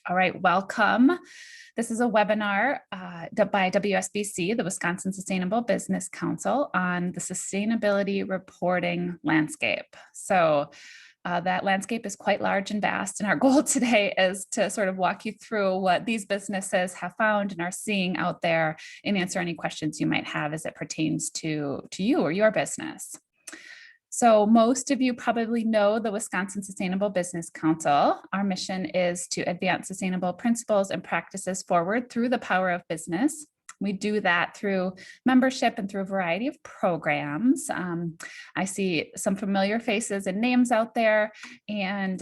All right, welcome. This is a webinar by WSBC, the Wisconsin Sustainable Business Council, on the sustainability reporting landscape. So that landscape is quite large and vast, and our goal today is to sort of walk you through what these businesses have found and are seeing out there and answer any questions you might have as it pertains to you or your business. So most of you probably know the Wisconsin Sustainable Business Council. Our mission is to advance sustainable principles and practices forward through the power of business. We do that through membership and through a variety of programs. I see some familiar faces and names out there, and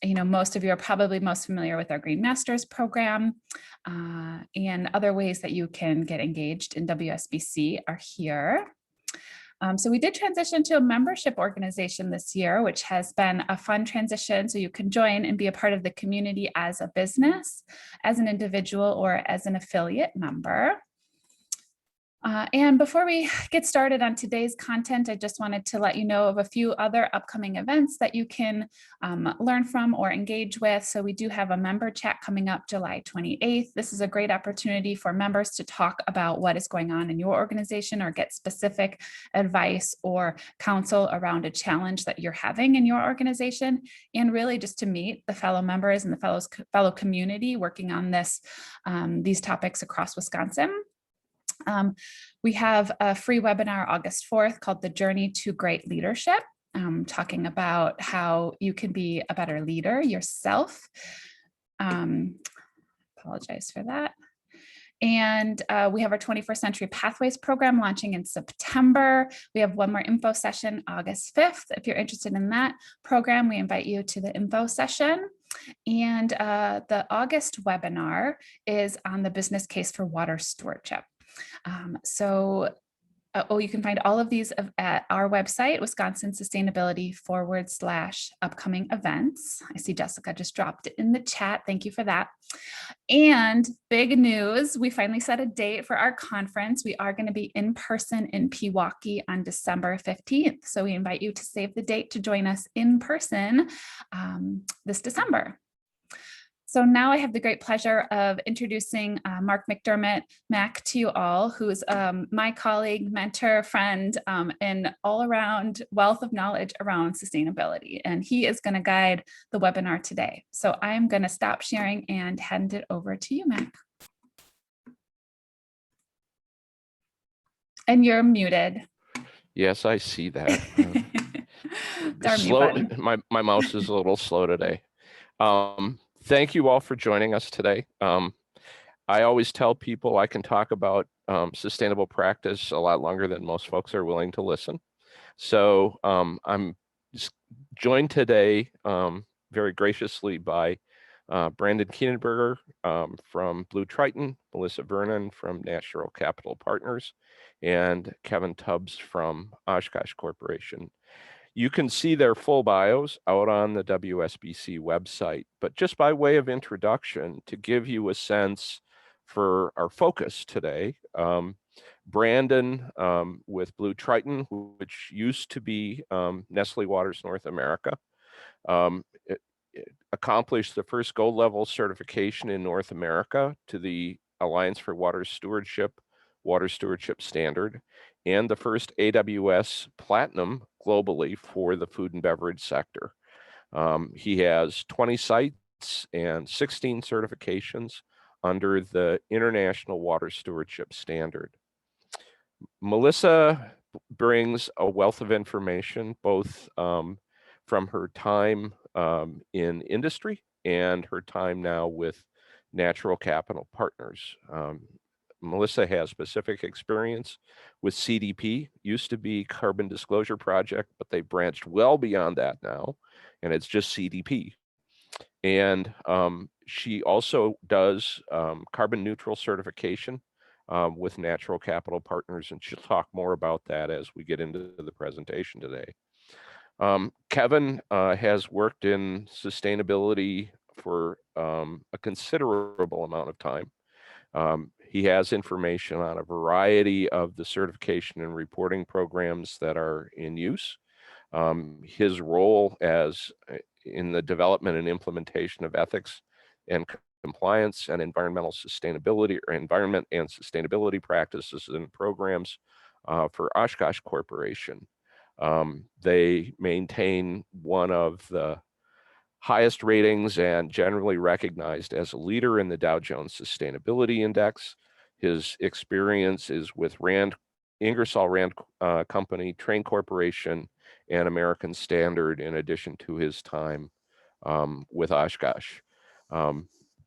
most of you are probably most familiar with our Green Masters program, and other ways that you can get engaged in WSBC are here. So we did transition to a membership organization this year, which has been a fun transition. So you can join and be a part of the community as a business, as an individual, or as an affiliate member. And before we get started on today's content, I just wanted to let you know of a few other upcoming events that you can learn from or engage with. So we do have a member chat coming up July 28th. This is a great opportunity for members to talk about what is going on in your organization or get specific advice or counsel around a challenge that you're having in your organization, and really just to meet the fellow members and the fellow community working on these topics across Wisconsin. We have a free webinar August 4th called The Journey to Great Leadership, talking about how you can be a better leader yourself. Apologize for that. And we have our 21st Century Pathways program launching in September. We have one more info session August 5th. If you're interested in that program, we invite you to the info session. And the August webinar is on the business case for water stewardship. You can find all of these at our website, Wisconsin Sustainability /upcoming events. I see Jessica just dropped it in the chat. Thank you for that. And big news, we finally set a date for our conference. We are going to be in person in Pewaukee on December 15th. So we invite you to save the date to join us in person this December. So now I have the great pleasure of introducing Mark McDermott, Mac, to you all, who's my colleague, mentor, friend, and all-around wealth of knowledge around sustainability. And he is going to guide the webinar today. So I'm going to stop sharing and hand it over to you, Mac. And you're muted. Yes, I see that. Slow, my mouse is a little slow today. Thank you all for joining us today. I always tell people I can talk about sustainable practice a lot longer than most folks are willing to listen. So I'm joined today very graciously by Brandon Kienenberger from Blue Triton, Melissa Vernon from Natural Capital Partners, and Kevin Tubbs from Oshkosh Corporation. You can see their full bios out on the WSBC website, but just by way of introduction, to give you a sense for our focus today, Brandon with Blue Triton, which used to be Nestle Waters North America, it accomplished the first gold level certification in North America to the Alliance for Water Stewardship Standard, and the first AWS Platinum globally for the food and beverage sector. He has 20 sites and 16 certifications under the International Water Stewardship Standard. Melissa brings a wealth of information, both from her time in industry and her time now with Natural Capital Partners. Melissa has specific experience with CDP, used to be Carbon Disclosure Project, but they branched well beyond that now, and it's just CDP. And she also does carbon neutral certification with Natural Capital Partners, and she'll talk more about that as we get into the presentation today. Kevin has worked in sustainability for a considerable amount of time. He has information on a variety of the certification and reporting programs that are in use. His role in the development and implementation of ethics and compliance and environmental sustainability or environment and sustainability practices and programs for Oshkosh Corporation. They maintain one of the highest ratings and generally recognized as a leader in the Dow Jones Sustainability Index. His experience is with Ingersoll Rand Company, Train Corporation, and American Standard, in addition to his time with Oshkosh.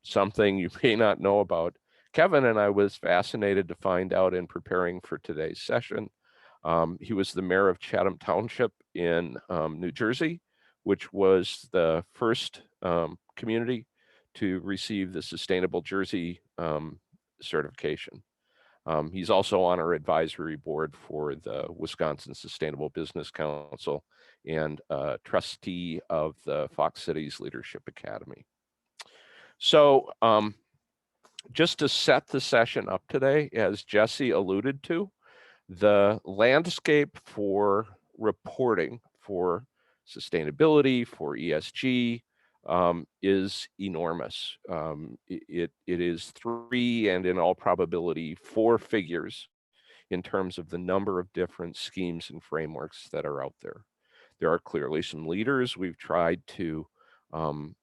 Something you may not know about Kevin, and I was fascinated to find out in preparing for today's session. He was the mayor of Chatham Township in New Jersey, which was the first community to receive the Sustainable Jersey certification. He's also on our advisory board for the Wisconsin Sustainable Business Council and trustee of the Fox Cities Leadership Academy. So just to set the session up today, as Jesse alluded to, the landscape for reporting for sustainability, for ESG, is enormous. It is 3 and in all probability 4 figures in terms of the number of different schemes and frameworks that are out there. There are clearly some leaders. We've tried to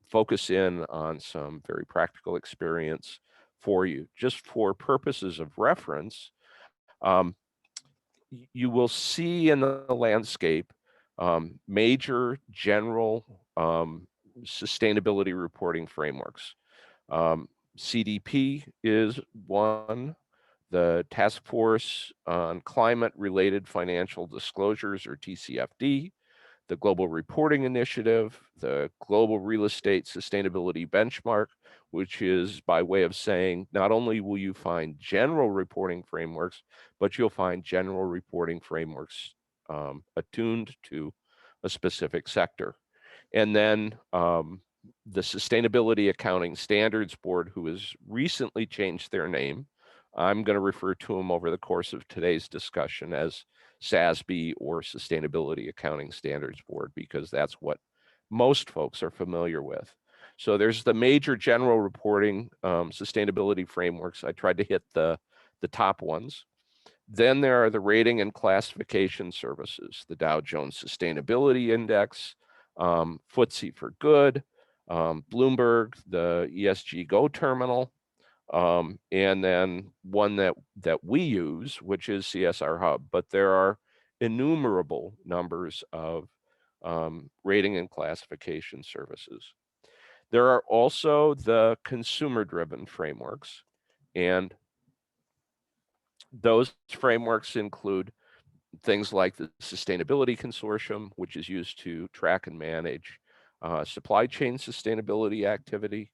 focus in on some very practical experience for you. Just for purposes of reference, you will see in the landscape major general sustainability reporting frameworks. CDP is one, the Task Force on Climate-Related Financial Disclosures, or TCFD, the Global Reporting Initiative, the Global Real Estate Sustainability Benchmark, which is by way of saying, not only will you find general reporting frameworks, but you'll find general reporting frameworks attuned to a specific sector. And then the Sustainability Accounting Standards Board, who has recently changed their name. I'm going to refer to them over the course of today's discussion as SASB, or Sustainability Accounting Standards Board, because that's what most folks are familiar with. So there's the major general reporting sustainability frameworks. I tried to hit the top ones. Then there are the rating and classification services, the Dow Jones Sustainability Index, FTSE4Good, Bloomberg, the ESG Go Terminal, and then one that we use, which is CSR Hub. But there are innumerable numbers of rating and classification services. There are also the consumer-driven frameworks, and those frameworks include things like the Sustainability Consortium, which is used to track and manage supply chain sustainability activity.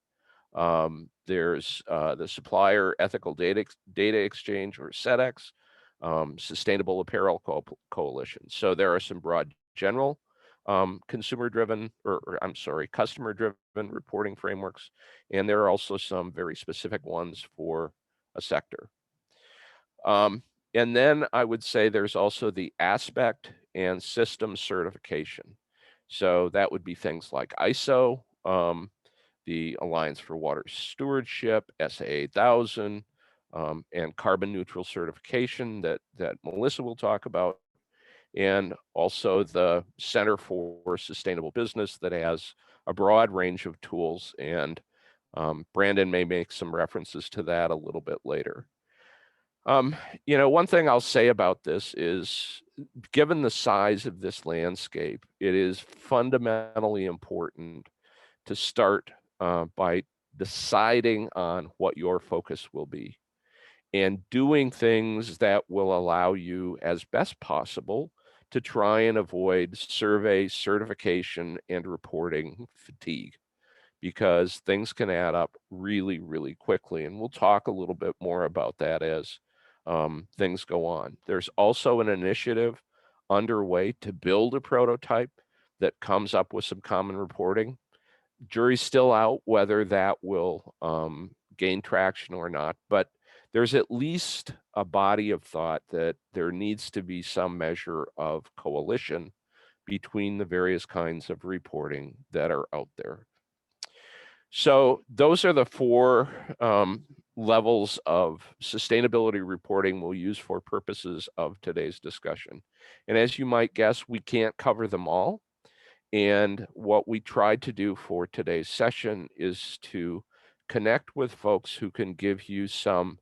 There's the Supplier Ethical Data Exchange, or SEDEX, Sustainable Apparel Coalition. So there are some broad general customer-driven reporting frameworks, and there are also some very specific ones for a sector. And then I would say there's also the aspect and system certification. So that would be things like ISO, the Alliance for Water Stewardship, SA 8000, and carbon neutral certification that Melissa will talk about, and also the Center for Sustainable Business that has a broad range of tools, and Brandon may make some references to that a little bit later. One thing I'll say about this is, given the size of this landscape, it is fundamentally important to start by deciding on what your focus will be and doing things that will allow you as best possible to try and avoid survey, certification, and reporting fatigue, because things can add up really, really quickly. And we'll talk a little bit more about that as things go on. There's also an initiative underway to build a prototype that comes up with some common reporting. Jury's still out whether that will gain traction or not, but there's at least a body of thought that there needs to be some measure of coalition between the various kinds of reporting that are out there. So those are the four levels of sustainability reporting we'll use for purposes of today's discussion. And as you might guess, we can't cover them all. And what we tried to do for today's session is to connect with folks who can give you some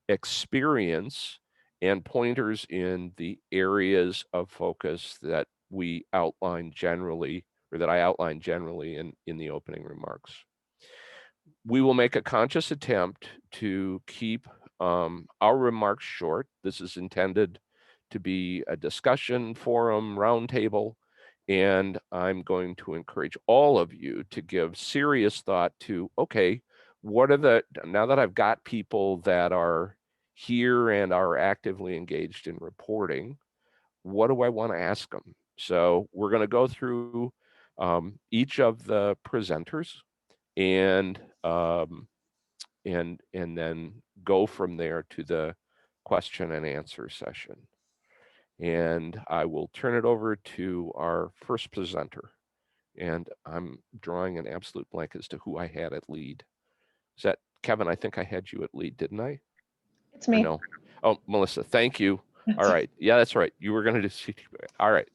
experience and pointers in the areas of focus that we outline generally, or that I outlined generally in the opening remarks. We will make a conscious attempt to keep our remarks short. This is intended to be a discussion forum, roundtable, and I'm going to encourage all of you to give serious thought to, okay, now that I've got people that are here and are actively engaged in reporting, what do I want to ask them? So we're going to go through each of the presenters and then go from there to the question and answer session. And I will turn it over to our first presenter. And I'm drawing an absolute blank as to who I had at lead. Is that Kevin? I think I had you at lead, didn't I? It's me. Or no. Oh, Melissa, thank you. All right. Yeah, that's right. You were going to do. All right.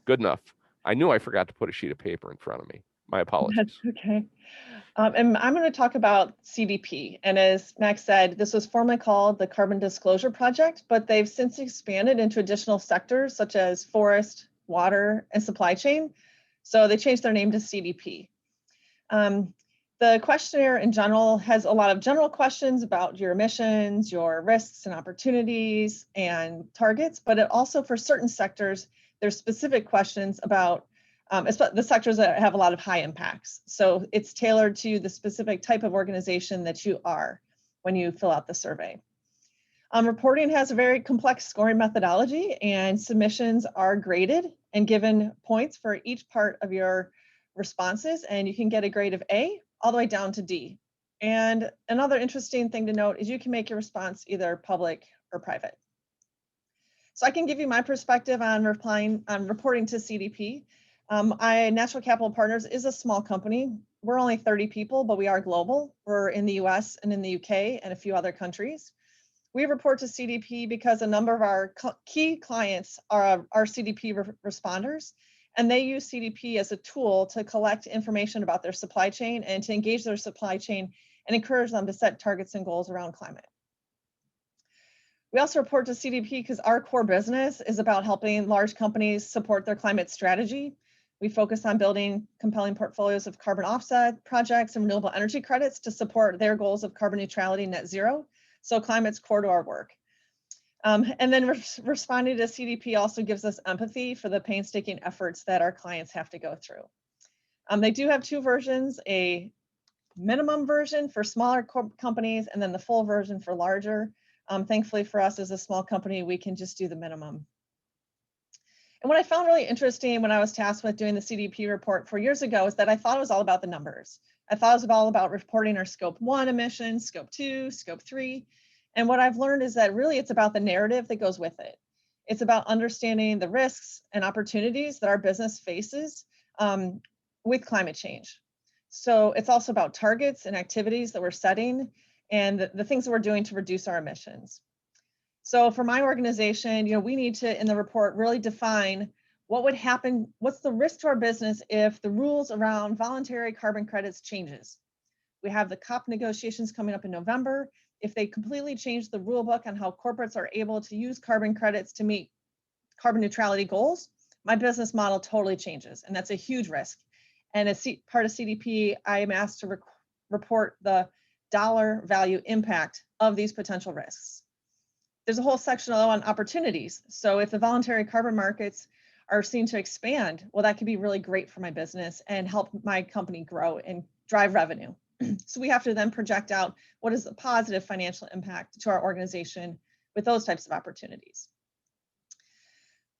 Good enough. I knew I forgot to put a sheet of paper in front of me. My apologies. That's okay. And I'm going to talk about CDP. And as Max said, this was formerly called the Carbon Disclosure Project, but they've since expanded into additional sectors such as forest, water, and supply chain. So they changed their name to CDP. The questionnaire in general has a lot of general questions about your emissions, your risks and opportunities and targets, but it also for certain sectors, there's specific questions about the sectors that have a lot of high impacts. So it's tailored to the specific type of organization that you are when you fill out the survey. Reporting has a very complex scoring methodology, and submissions are graded and given points for each part of your responses, and you can get a grade of A all the way down to D. And another interesting thing to note is you can make your response either public or private. So I can give you my perspective on reporting to CDP. Natural Capital Partners is a small company. We're only 30 people, but we are global. We're in the US and in the UK and a few other countries. We report to CDP because a number of our key clients are CDP responders, and they use CDP as a tool to collect information about their supply chain and to engage their supply chain and encourage them to set targets and goals around climate. We also report to CDP because our core business is about helping large companies support their climate strategy. We focus on building compelling portfolios of carbon offset projects and renewable energy credits to support their goals of carbon neutrality and net zero. So climate's core to our work. And then responding to CDP also gives us empathy for the painstaking efforts that our clients have to go through. They do have two versions, a minimum version for smaller companies and then the full version for larger. Thankfully for us as a small company, we can just do the minimum. And what I found really interesting when I was tasked with doing the CDP report 4 years ago is that I thought it was all about the numbers. I thought it was all about reporting our scope 1 emissions, scope 2, scope 3. And what I've learned is that really it's about the narrative that goes with it. It's about understanding the risks and opportunities that our business faces with climate change. So it's also about targets and activities that we're setting and the things that we're doing to reduce our emissions. So for my organization, we need to, in the report, really define what would happen, what's the risk to our business if the rules around voluntary carbon credits changes. We have the COP negotiations coming up in November. If they completely change the rule book on how corporates are able to use carbon credits to meet carbon neutrality goals, my business model totally changes, and that's a huge risk. And as part of CDP, I am asked to report the dollar value impact of these potential risks. There's a whole section on opportunities. So if the voluntary carbon markets are seen to expand, well, that could be really great for my business and help my company grow and drive revenue. So we have to then project out what is the positive financial impact to our organization with those types of opportunities.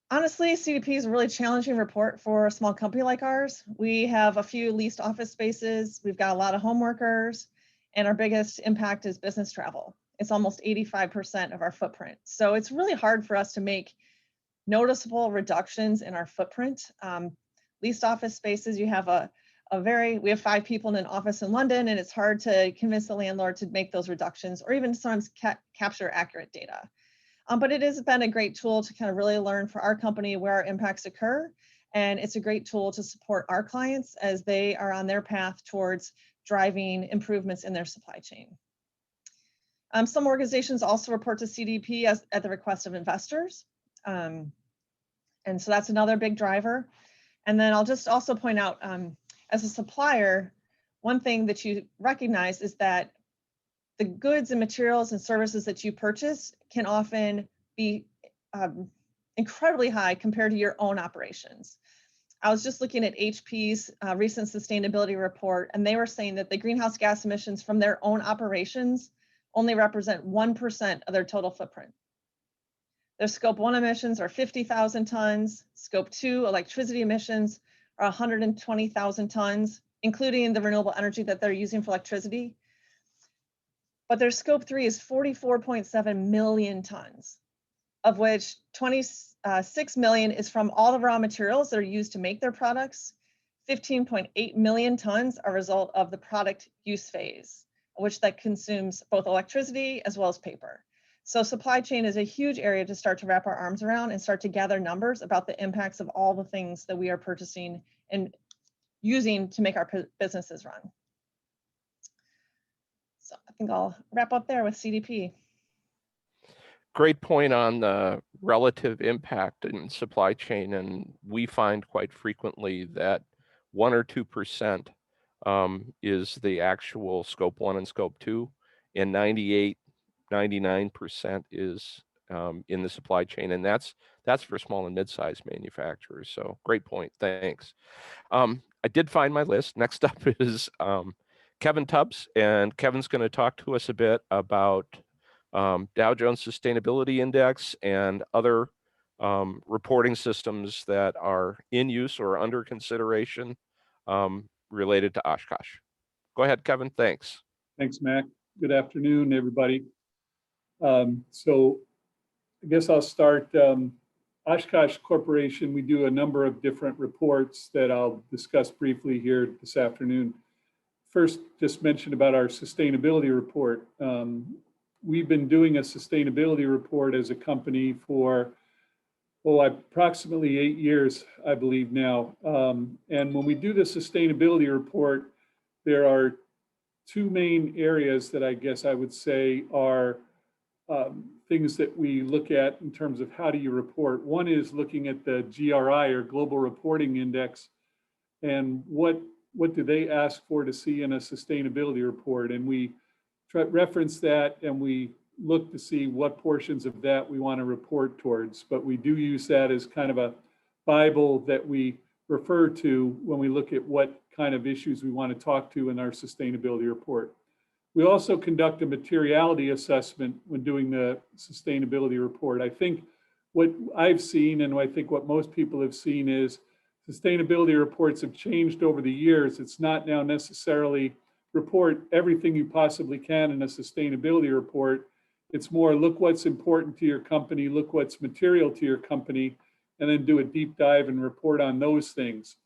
Honestly, CDP is a really challenging report for a small company like ours. We have a few leased office spaces. We've got a lot of home workers, and our biggest impact is business travel. It's almost 85% of our footprint. So it's really hard for us to make noticeable reductions in our footprint. Leased office spaces, you have a we have 5 people in an office in London, and it's hard to convince the landlord to make those reductions or even sometimes capture accurate data. But it has been a great tool to kind of really learn for our company where our impacts occur. And it's a great tool to support our clients as they are on their path towards driving improvements in their supply chain. Some organizations also report to CDP at the request of investors. And so that's another big driver. And then I'll just also point out, as a supplier, one thing that you recognize is that the goods and materials and services that you purchase can often be incredibly high compared to your own operations. I was just looking at HP's recent sustainability report, and they were saying that the greenhouse gas emissions from their own operations only represent 1% of their total footprint. Their scope 1 emissions are 50,000 tons. Scope 2 electricity emissions are 120,000 tons, including the renewable energy that they're using for electricity. But their scope 3 is 44.7 million tons, of which 26 million is from all the raw materials that are used to make their products. 15.8 million tons are a result of the product use phase, which that consumes both electricity as well as paper. So supply chain is a huge area to start to wrap our arms around and start to gather numbers about the impacts of all the things that we are purchasing and using to make our businesses run. So I think I'll wrap up there with CDP. Great point on the relative impact in supply chain. And we find quite frequently that 1 or 2% is the actual scope 1 and scope 2, and 99% is in the supply chain. And that's for small and mid-sized manufacturers. So great point. Thanks. I did find my list. Next up is Kevin Tubbs, and Kevin's going to talk to us a bit about Dow Jones Sustainability Index and other reporting systems that are in use or under consideration related to Oshkosh. Go ahead, Kevin. Thanks. Thanks, Mac. Good afternoon, everybody. So I guess I'll start. Oshkosh Corporation, we do a number of different reports that I'll discuss briefly here this afternoon. First, just mention about our sustainability report. We've been doing a sustainability report as a company for approximately 8 years, I believe now. And when we do the sustainability report, there are 2 main areas that I guess I would say are things that we look at in terms of how do you report. One is looking at the GRI, or Global Reporting Index, and what do they ask for to see in a sustainability report. And we reference that, and we look to see what portions of that we want to report towards. But we do use that as kind of a Bible that we refer to when we look at what kind of issues we want to talk to in our sustainability report. We also conduct a materiality assessment when doing the sustainability report. I think what I've seen, and I think what most people have seen, is sustainability reports have changed over the years. It's not now necessarily report everything you possibly can in a sustainability report. It's more look what's important to your company, look what's material to your company, and then do a deep dive and report on those things.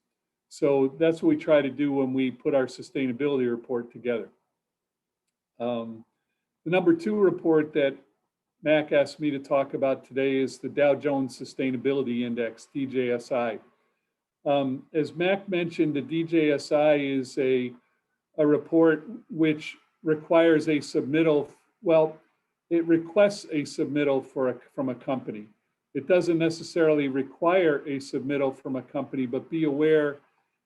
So that's what we try to do when we put our sustainability report together. The number 2 report that Mac asked me to talk about today is the Dow Jones Sustainability Index, DJSI. As Mac mentioned, the DJSI is a report which requires a submittal. Well, it requests a submittal from a company. It doesn't necessarily require a submittal from a company, but be aware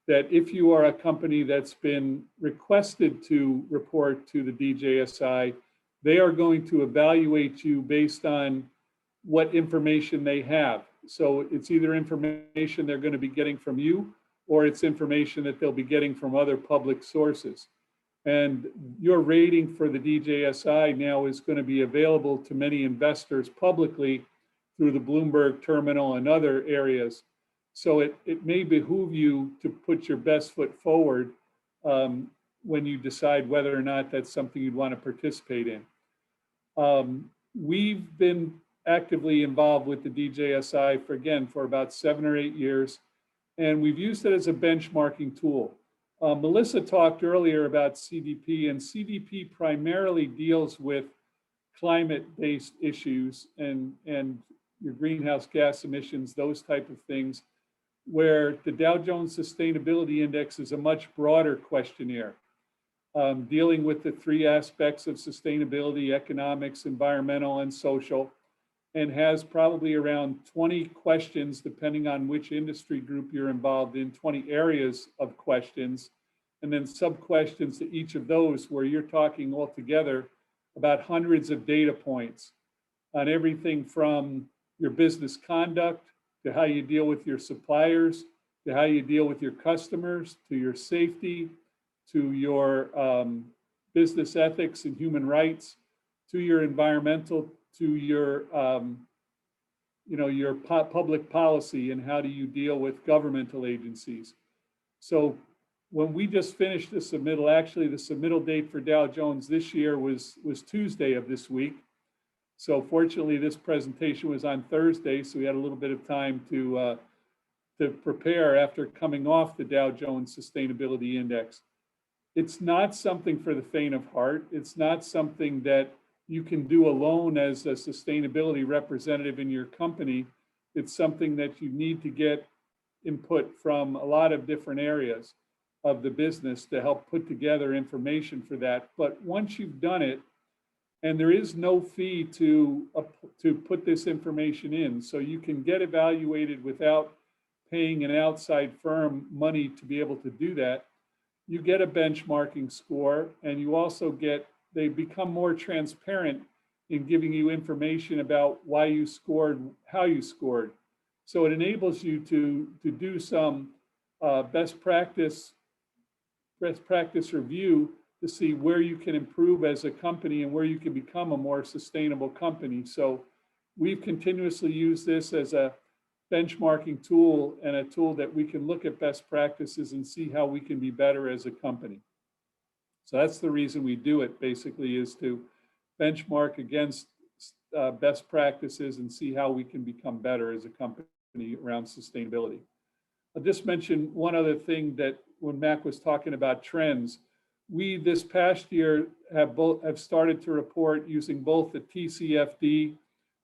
that if you are a company that's been requested to report to the DJSI, they are going to evaluate you based on what information they have. So it's either information they're going to be getting from you, or it's information that they'll be getting from other public sources. And your rating for the DJSI now is going to be available to many investors publicly through the Bloomberg terminal and other areas. So it may behoove you to put your best foot forward when you decide whether or not that's something you'd want to participate in. We've been actively involved with the DJSI for about 7 or 8 years, and we've used it as a benchmarking tool. Melissa talked earlier about CDP, and CDP primarily deals with climate-based issues and your greenhouse gas emissions, those type of things, where the Dow Jones Sustainability Index is a much broader questionnaire, dealing with the three aspects of sustainability: economics, environmental, and social, and has probably around 20 questions, depending on which industry group you're involved in, 20 areas of questions, and then sub-questions to each of those, where you're talking altogether about hundreds of data points on everything from your business conduct, to how you deal with your suppliers, to how you deal with your customers, to your safety, to your business ethics and human rights, to your environmental, to your your public policy, and how do you deal with governmental agencies. So when we just finished the submittal, actually the submittal date for Dow Jones this year was Tuesday of this week. So fortunately, this presentation was on Thursday, so we had a little bit of time to prepare after coming off the Dow Jones Sustainability Index. It's not something for the faint of heart. It's not something that you can do alone as a sustainability representative in your company. It's something that you need to get input from a lot of different areas of the business to help put together information for that. But once you've done it, and there is no fee to put this information in, so you can get evaluated without paying an outside firm money to be able to do that. You get a benchmarking score, and you also get, they become more transparent in giving you information about why you scored, how you scored. So it enables you to do some best practice review to see where you can improve as a company and where you can become a more sustainable company. So we've continuously used this as a benchmarking tool, and a tool that we can look at best practices and see how we can be better as a company. So that's the reason we do it, basically, is to benchmark against best practices and see how we can become better as a company around sustainability. I'll just mention one other thing, that when Mac was talking about trends, we this past year have started to report using both the TCFD,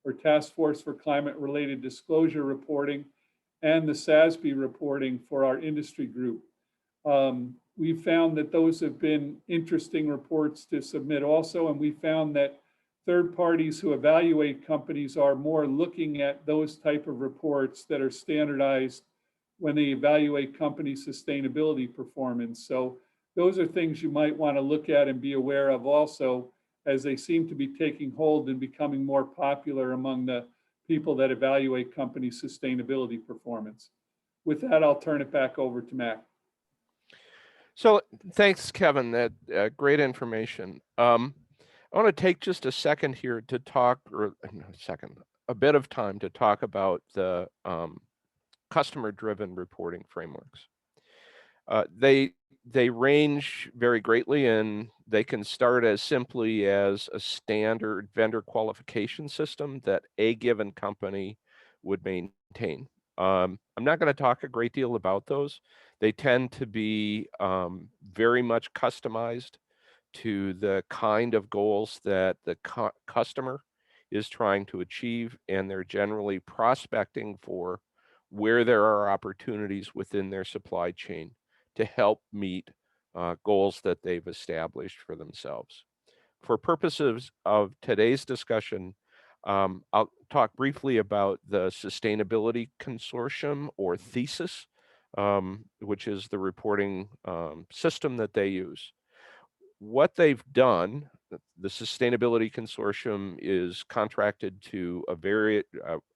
or Task Force for Climate-Related Disclosure reporting, and the SASB reporting for our industry group. We found that those have been interesting reports to submit also, and we found that third parties who evaluate companies are more looking at those type of reports that are standardized when they evaluate company sustainability performance. So those are things you might want to look at and be aware of also, as they seem to be taking hold and becoming more popular among the people that evaluate company sustainability performance. With that, I'll turn it back over to Mac. So thanks, Kevin. That great information. I want to take just a second here to talk, or a bit of time to talk about the customer-driven reporting frameworks. They range very greatly, and they can start as simply as a standard vendor qualification system that a given company would maintain. I'm not going to talk a great deal about those. They tend to be very much customized to the kind of goals that the customer is trying to achieve, and they're generally prospecting for where there are opportunities within their supply chain to help meet goals that they've established for themselves. For purposes of today's discussion, I'll talk briefly about the Sustainability Consortium, or THESIS, which is the reporting system that they use. What they've done, the Sustainability Consortium is contracted to a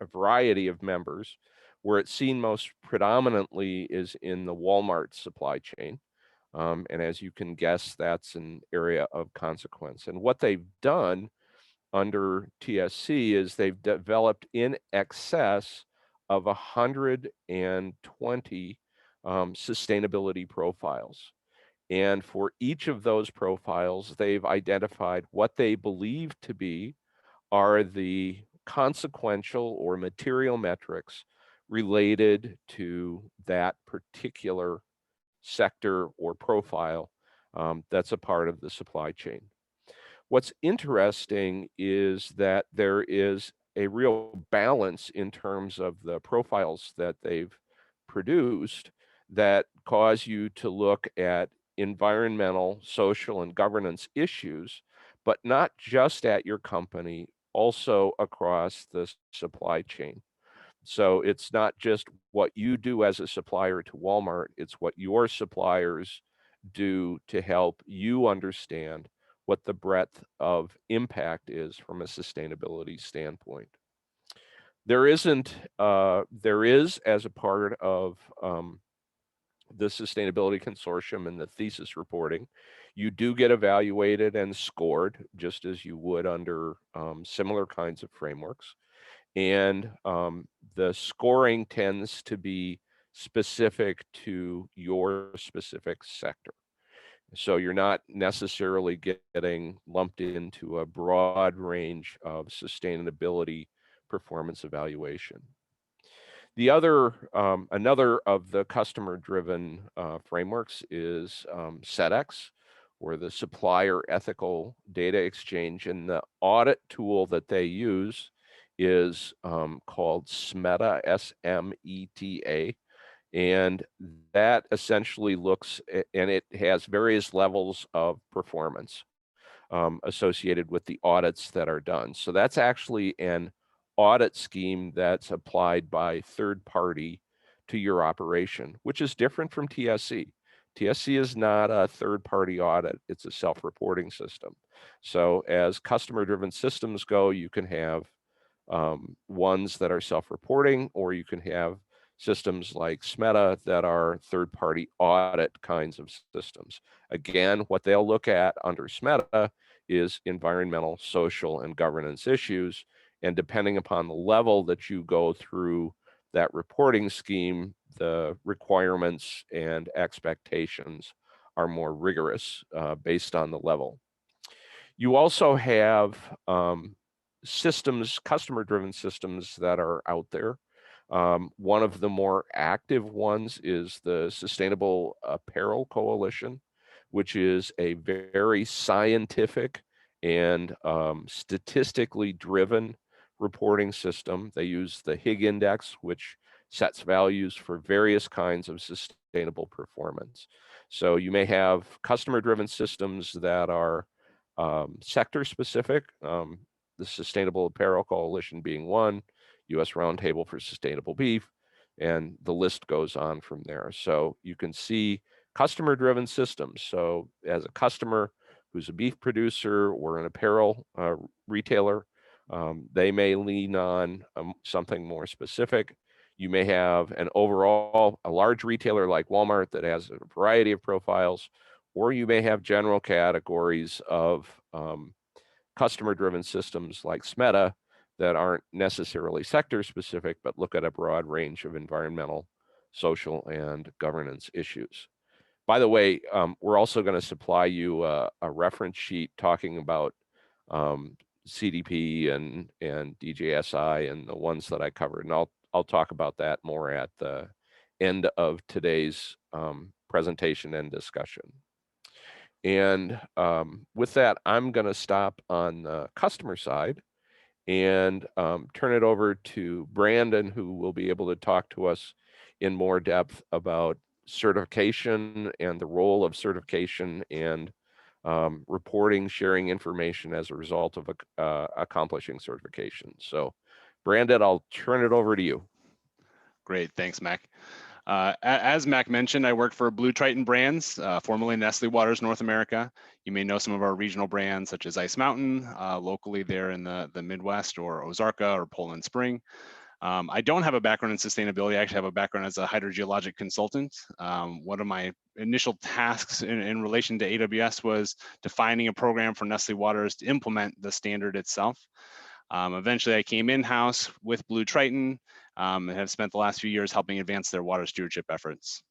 variety of members. Where it's seen most predominantly is in the Walmart supply chain. And as you can guess, that's an area of consequence. And what they've done under TSC is they've developed in excess of 120 sustainability profiles. And for each of those profiles, they've identified what they believe to be are the consequential or material metrics related to that particular sector, or profile that's a part of the supply chain. What's interesting is that there is a real balance in terms of the profiles that they've produced that cause you to look at environmental, social, and governance issues, but not just at your company, also across the supply chain. So it's not just what you do as a supplier to Walmart, it's what your suppliers do to help you understand what the breadth of impact is from a sustainability standpoint. There is, as a part of the Sustainability Consortium and the thesis reporting, you do get evaluated and scored just as you would under similar kinds of frameworks. And the scoring tends to be specific to your specific sector. So you're not necessarily getting lumped into a broad range of sustainability performance evaluation. The other, another of the customer-driven frameworks is SEDEX, or the Supplier Ethical Data Exchange, and the audit tool that they use is called SMETA, S-M-E-T-A, and that essentially looks, and it has various levels of performance associated with the audits that are done. So that's actually an audit scheme that's applied by third party to your operation, which is different from TSC. TSC is not a third party audit, it's a self-reporting system. So as customer-driven systems go, you can have ones that are self-reporting, or you can have systems like SMETA that are third-party audit kinds of systems. Again, what they'll look at under SMETA is environmental, social, and governance issues. And depending upon the level that you go through that reporting scheme, the requirements and expectations are more rigorous based on the level. You also have systems, customer-driven systems that are out there. One of the more active ones is the Sustainable Apparel Coalition, which is a very scientific and statistically driven reporting system. They use the Higg Index, which sets values for various kinds of sustainable performance. So you may have customer-driven systems that are sector specific, the Sustainable Apparel Coalition being one, US Roundtable for Sustainable Beef, and the list goes on from there. So you can see customer-driven systems. So as a customer who's a beef producer or an apparel retailer, they may lean on something more specific. You may have an overall, a large retailer like Walmart that has a variety of profiles, or you may have general categories of customer-driven systems like SMETA that aren't necessarily sector specific, but look at a broad range of environmental, social, and governance issues. By the way, we're also going to supply you a reference sheet talking about CDP and DJSI and the ones that I covered, and I'll talk about that more at the end of today's presentation and discussion. And with that, I'm going to stop on the customer side and turn it over to Brandon, who will be able to talk to us in more depth about certification and the role of certification and reporting, sharing information as a result of accomplishing certification. So Brandon, I'll turn it over to you. Great, thanks, Mac. As Mac mentioned, I work for Blue Triton Brands, formerly Nestle Waters North America. You may know some of our regional brands such as Ice Mountain, locally there in the Midwest, or Ozarka or Poland Spring. I don't have a background in sustainability. I actually have a background as a hydrogeologic consultant. One of my initial tasks in relation to AWS was defining a program for Nestle Waters to implement the standard itself. Eventually, I came in-house with Blue Triton and have spent the last few years helping advance their water stewardship efforts.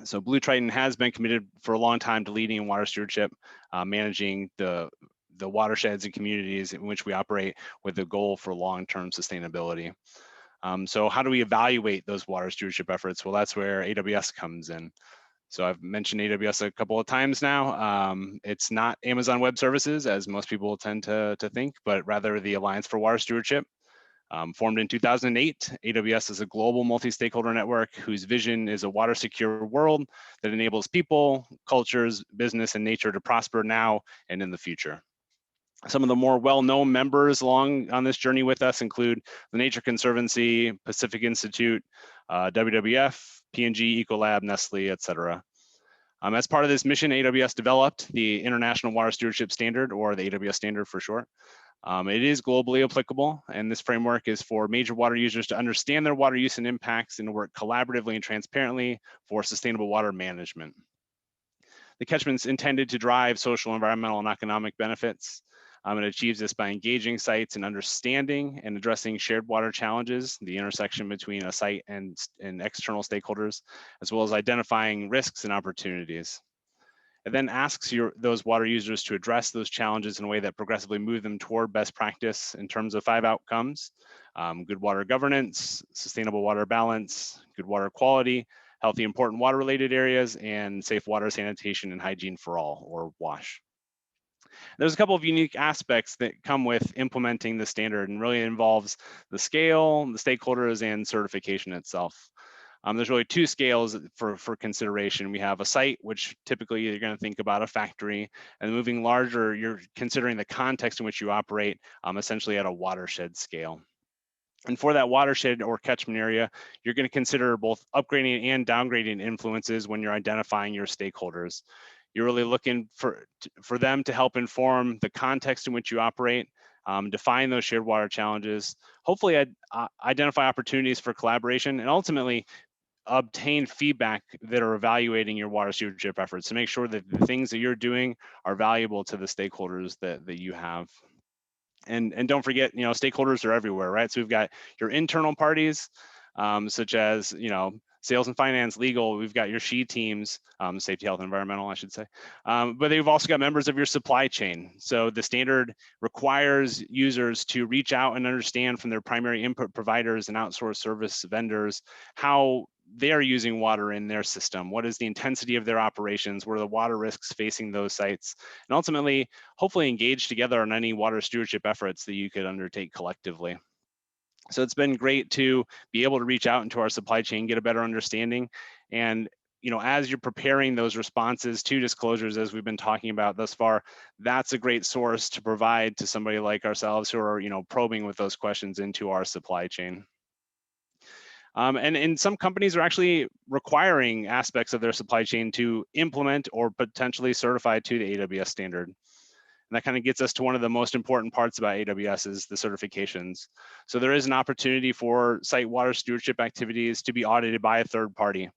So Blue Triton has been committed for a long time to leading in water stewardship, managing the watersheds and communities in which we operate with the goal for long-term sustainability. So how do we evaluate those water stewardship efforts? Well, that's where AWS comes in. So I've mentioned AWS a couple of times now. It's not Amazon Web Services, as most people tend to think, but rather the Alliance for Water Stewardship. Formed in 2008, AWS is a global multi-stakeholder network whose vision is a water-secure world that enables people, cultures, business, and nature to prosper now and in the future. Some of the more well-known members along on this journey with us include the Nature Conservancy, Pacific Institute, WWF, P&G, Ecolab, Nestle, et cetera. As part of this mission, AWS developed the International Water Stewardship Standard, or the AWS Standard for short. It is globally applicable, and this framework is for major water users to understand their water use and impacts and to work collaboratively and transparently for sustainable water management. The catchment's intended to drive social, environmental, and economic benefits. It achieves this by engaging sites in understanding and addressing shared water challenges, the intersection between a site and external stakeholders, as well as identifying risks and opportunities. It then asks those water users to address those challenges in a way that progressively move them toward best practice in terms of 5 outcomes: good water governance, sustainable water balance, good water quality, healthy important water related areas, and safe water sanitation and hygiene for all, or WASH. There's a couple of unique aspects that come with implementing the standard, and really involves the scale, the stakeholders, and certification itself. There's really 2 scales for consideration. We have a site, which typically you're going to think about a factory, and moving larger, you're considering the context in which you operate, essentially at a watershed scale. And for that watershed or catchment area, you're going to consider both upgrading and downgrading influences when you're identifying your stakeholders. You're really looking for them to help inform the context in which you operate, define those shared water challenges, hopefully identify opportunities for collaboration, and ultimately obtain feedback that are evaluating your water stewardship efforts to make sure that the things that you're doing are valuable to the stakeholders that you have. And don't forget, stakeholders are everywhere, right? So we've got your internal parties, such as, sales and finance, legal. We've got your SHE teams, safety, health, and environmental, I should say. But they've also got members of your supply chain. So the standard requires users to reach out and understand from their primary input providers and outsourced service vendors how they're using water in their system. What is the intensity of their operations? What are the water risks facing those sites? And ultimately, hopefully engage together on any water stewardship efforts that you could undertake collectively. So it's been great to be able to reach out into our supply chain, get a better understanding. And as you're preparing those responses to disclosures, as we've been talking about thus far, that's a great source to provide to somebody like ourselves who are probing with those questions into our supply chain. And some companies are actually requiring aspects of their supply chain to implement or potentially certify to the AWS standard. And that kind of gets us to one of the most important parts about AWS is the certifications. So there is an opportunity for site water stewardship activities to be audited by a third party.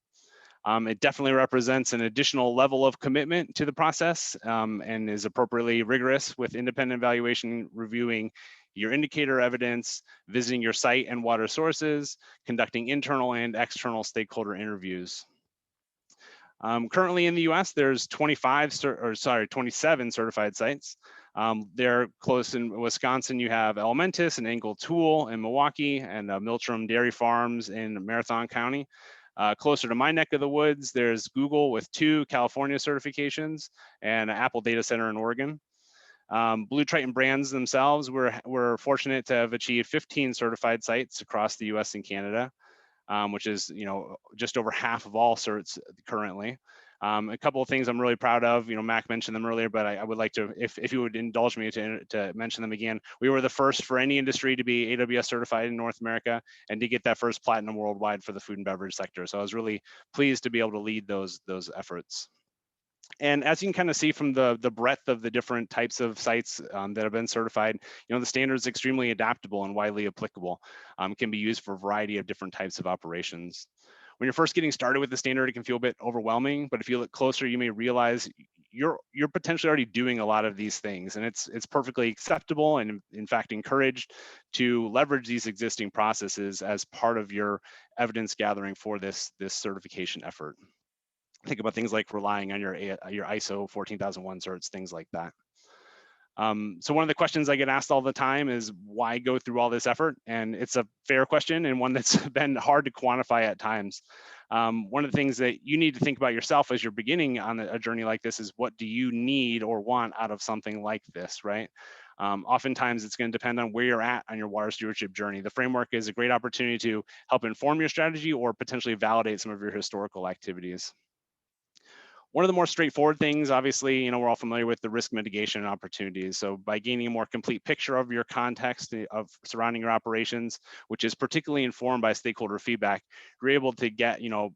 It definitely represents an additional level of commitment to the process, and is appropriately rigorous, with independent evaluation reviewing your indicator evidence, visiting your site and water sources, conducting internal and external stakeholder interviews. Currently in the US, there's 27 certified sites. They're close in Wisconsin. You have Elementis and Engel Tool in Milwaukee, and Miltram Dairy Farms in Marathon County. Closer to my neck of the woods, there's Google with 2 California certifications and Apple Data Center in Oregon. Blue Triton Brands themselves, we're fortunate to have achieved 15 certified sites across the US and Canada, which is just over half of all certs currently. A couple of things I'm really proud of. Mac mentioned them earlier, but I would like to, if you would indulge me to mention them again. We were the first for any industry to be AWS certified in North America, and to get that first platinum worldwide for the food and beverage sector. So I was really pleased to be able to lead those efforts. And as you can kind of see from the breadth of the different types of sites that have been certified, the standard is extremely adaptable and widely applicable. Can be used for a variety of different types of operations. When you're first getting started with the standard, it can feel a bit overwhelming, but if you look closer, you may realize you're potentially already doing a lot of these things, and it's perfectly acceptable and in fact encouraged to leverage these existing processes as part of your evidence gathering for this certification effort. Think about things like relying on your ISO 14001 certs, things like that. So one of the questions I get asked all the time is why go through all this effort? And it's a fair question and one that's been hard to quantify at times. One of the things that you need to think about yourself as you're beginning on a journey like this is what do you need or want out of something like this, right? Oftentimes it's going to depend on where you're at on your water stewardship journey. The framework is a great opportunity to help inform your strategy or potentially validate some of your historical activities. One of the more straightforward things, obviously, you know, we're all familiar with the risk mitigation opportunities. So by gaining a more complete picture of your context of surrounding your operations, which is particularly informed by stakeholder feedback, you're able to get, you know,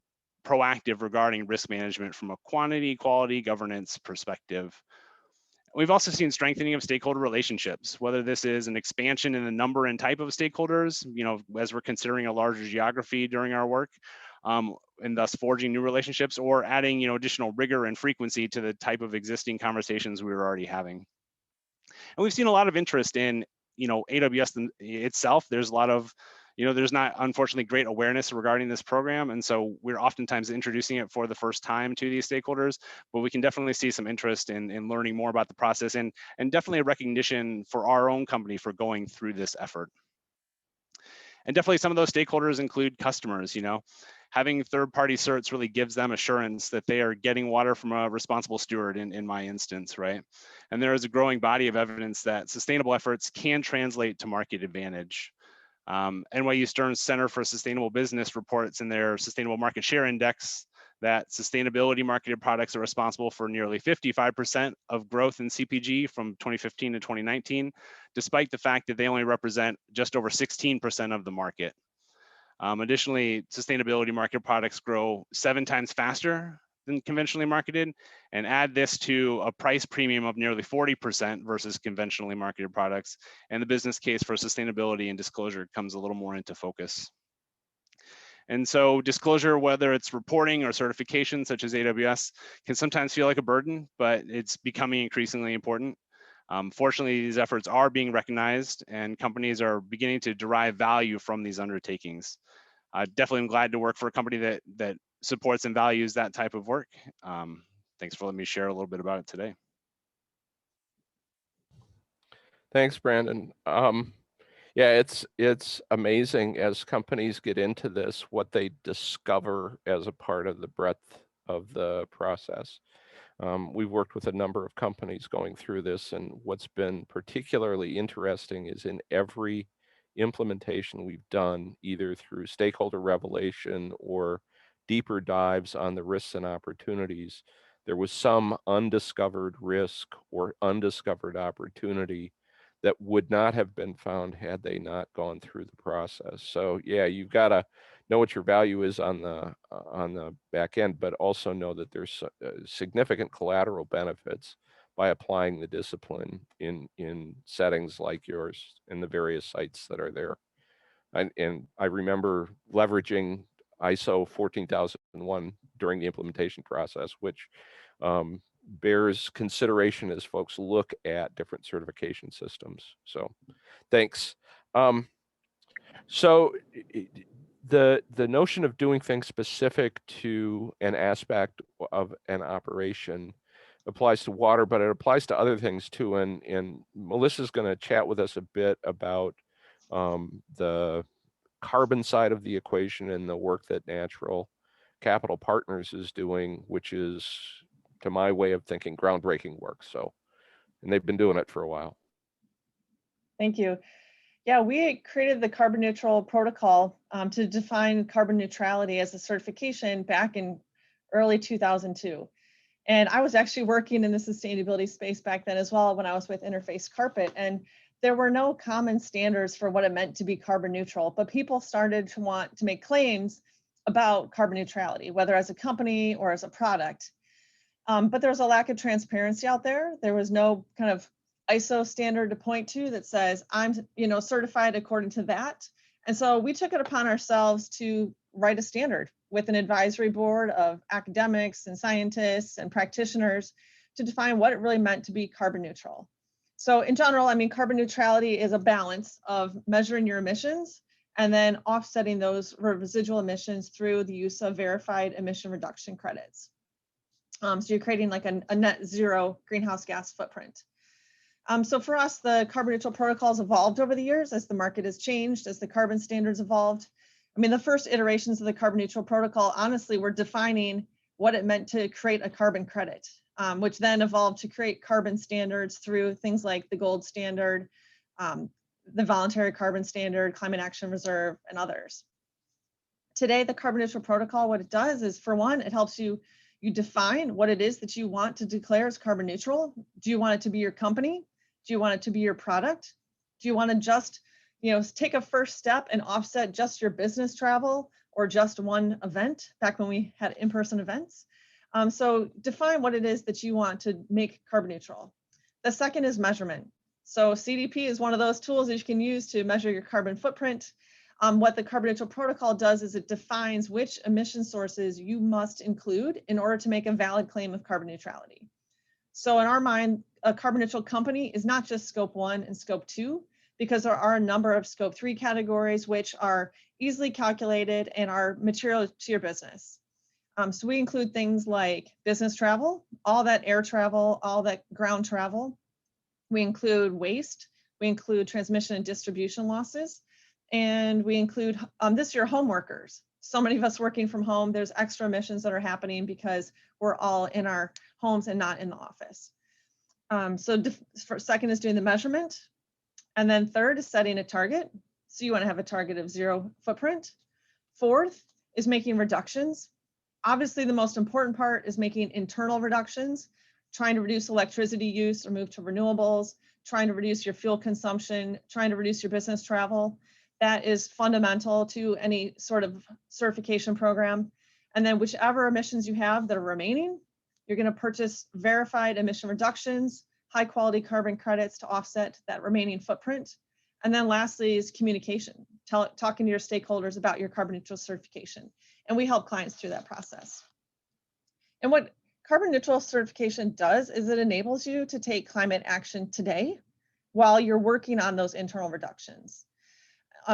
proactive regarding risk management from a quantity, quality, governance perspective. We've also seen strengthening of stakeholder relationships, whether this is an expansion in the number and type of stakeholders, you know, as we're considering a larger geography during our work, and thus forging new relationships, or adding, you know, additional rigor and frequency to the type of existing conversations we were already having. And we've seen a lot of interest in, you know, AWS itself. There's a lot of, you know, there's not, unfortunately, great awareness regarding this program. And so we're oftentimes introducing it for the first time to these stakeholders, but we can definitely see some interest in learning more about the process and definitely a recognition for our own company for going through this effort. And definitely some of those stakeholders include customers, you know. Having third-party certs really gives them assurance that they are getting water from a responsible steward in my instance, right? And there is a growing body of evidence that sustainable efforts can translate to market advantage. NYU Stern's Center for Sustainable Business reports in their Sustainable Market Share Index that sustainability marketed products are responsible for nearly 55% of growth in CPG from 2015 to 2019, despite the fact that they only represent just over 16% of the market. Additionally, sustainability marketed products grow 7 times faster than conventionally marketed, and add this to a price premium of nearly 40% versus conventionally marketed products, and the business case for sustainability and disclosure comes a little more into focus. And so disclosure, whether it's reporting or certification such as AWS, can sometimes feel like a burden, but it's becoming increasingly important. Fortunately, these efforts are being recognized and companies are beginning to derive value from these undertakings. Definitely am glad to work for a company that supports and values that type of work. Thanks for letting me share a little bit about it today. Thanks, Brandon. Yeah, it's amazing as companies get into this, what they discover as a part of the breadth of the process. We've worked with a number of companies going through this, and what's been particularly interesting is in every implementation we've done, either through stakeholder revelation or deeper dives on the risks and opportunities, there was some undiscovered risk or undiscovered opportunity that would not have been found had they not gone through the process. So yeah, you've got to know what your value is on the back end, but also know that there's significant collateral benefits by applying the discipline in settings like yours and the various sites that are there. And I remember leveraging ISO 14001 during the implementation process, which bears consideration as folks look at different certification systems. So thanks. So the notion of doing things specific to an aspect of an operation applies to water, but it applies to other things too. And Melissa's going to chat with us a bit about the carbon side of the equation and the work that Natural Capital Partners is doing, which is, to my way of thinking, groundbreaking work. So, and they've been doing it for a while. Thank you. Yeah, we created the carbon neutral protocol to define carbon neutrality as a certification back in early 2002. And I was actually working in the sustainability space back then as well when I was with Interface Carpet. And there were no common standards for what it meant to be carbon neutral, but people started to want to make claims about carbon neutrality, whether as a company or as a product. But there was a lack of transparency out there. There was no kind of ISO standard to point to that says I'm, certified according to that. And so we took it upon ourselves to write a standard with an advisory board of academics and scientists and practitioners to define what it really meant to be carbon neutral. So in general, I mean, carbon neutrality is a balance of measuring your emissions and then offsetting those residual emissions through the use of verified emission reduction credits. So you're creating like a net zero greenhouse gas footprint. So for us, the carbon neutral protocols evolved over the years as the market has changed, as the carbon standards evolved. I mean, the first iterations of the carbon neutral protocol, honestly, were defining what it meant to create a carbon credit, which then evolved to create carbon standards through things like the gold standard, the voluntary carbon standard, climate action reserve, and others. Today, the carbon neutral protocol, what it does is, for one, it helps you define what it is that you want to declare as carbon neutral. Do you want it to be your company? Do you want it to be your product? Do you want to just, take a first step and offset just your business travel or just one event, back when we had in-person events? So define what it is that you want to make carbon neutral. The second is measurement. So CDP is one of those tools that you can use to measure your carbon footprint. What the carbon neutral protocol does is it defines which emission sources you must include in order to make a valid claim of carbon neutrality. So in our mind, a carbon neutral company is not just scope 1 and scope 2, because there are a number of scope 3 categories which are easily calculated and are material to your business. So we include things like business travel, all that air travel, all that ground travel. We include waste, we include transmission and distribution losses, and we include this year home workers. So many of us working from home, there's extra emissions that are happening because we're all in our homes and not in the office. Second is doing the measurement. And then third is setting a target. So you want to have a target of 0 footprint. Fourth is making reductions. Obviously, the most important part is making internal reductions, trying to reduce electricity use or move to renewables, trying to reduce your fuel consumption, trying to reduce your business travel. That is fundamental to any sort of certification program. And then whichever emissions you have that are remaining, you're going to purchase verified emission reductions, high quality carbon credits to offset that remaining footprint. And then lastly is communication, talking to your stakeholders about your carbon neutral certification. And we help clients through that process. And what carbon neutral certification does is it enables you to take climate action today while you're working on those internal reductions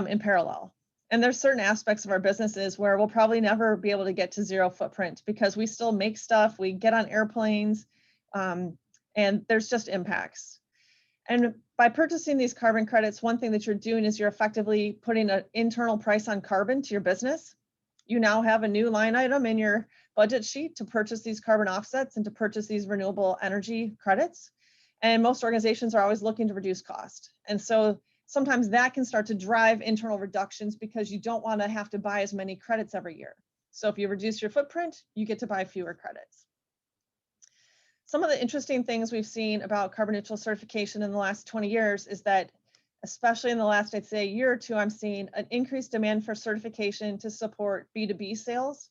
in parallel. And there's certain aspects of our businesses where we'll probably never be able to get to 0 footprint because we still make stuff, we get on airplanes, and there's just impacts. And by purchasing these carbon credits, one thing that you're doing is you're effectively putting an internal price on carbon to your business. You now have a new line item in your budget sheet to purchase these carbon offsets and to purchase these renewable energy credits. And most organizations are always looking to reduce cost. And so sometimes that can start to drive internal reductions because you don't want to have to buy as many credits every year. So if you reduce your footprint, you get to buy fewer credits. Some of the interesting things we've seen about carbon neutral certification in the last 20 years is that, especially in the last, I'd say, year or two, I'm seeing an increased demand for certification to support B2B sales.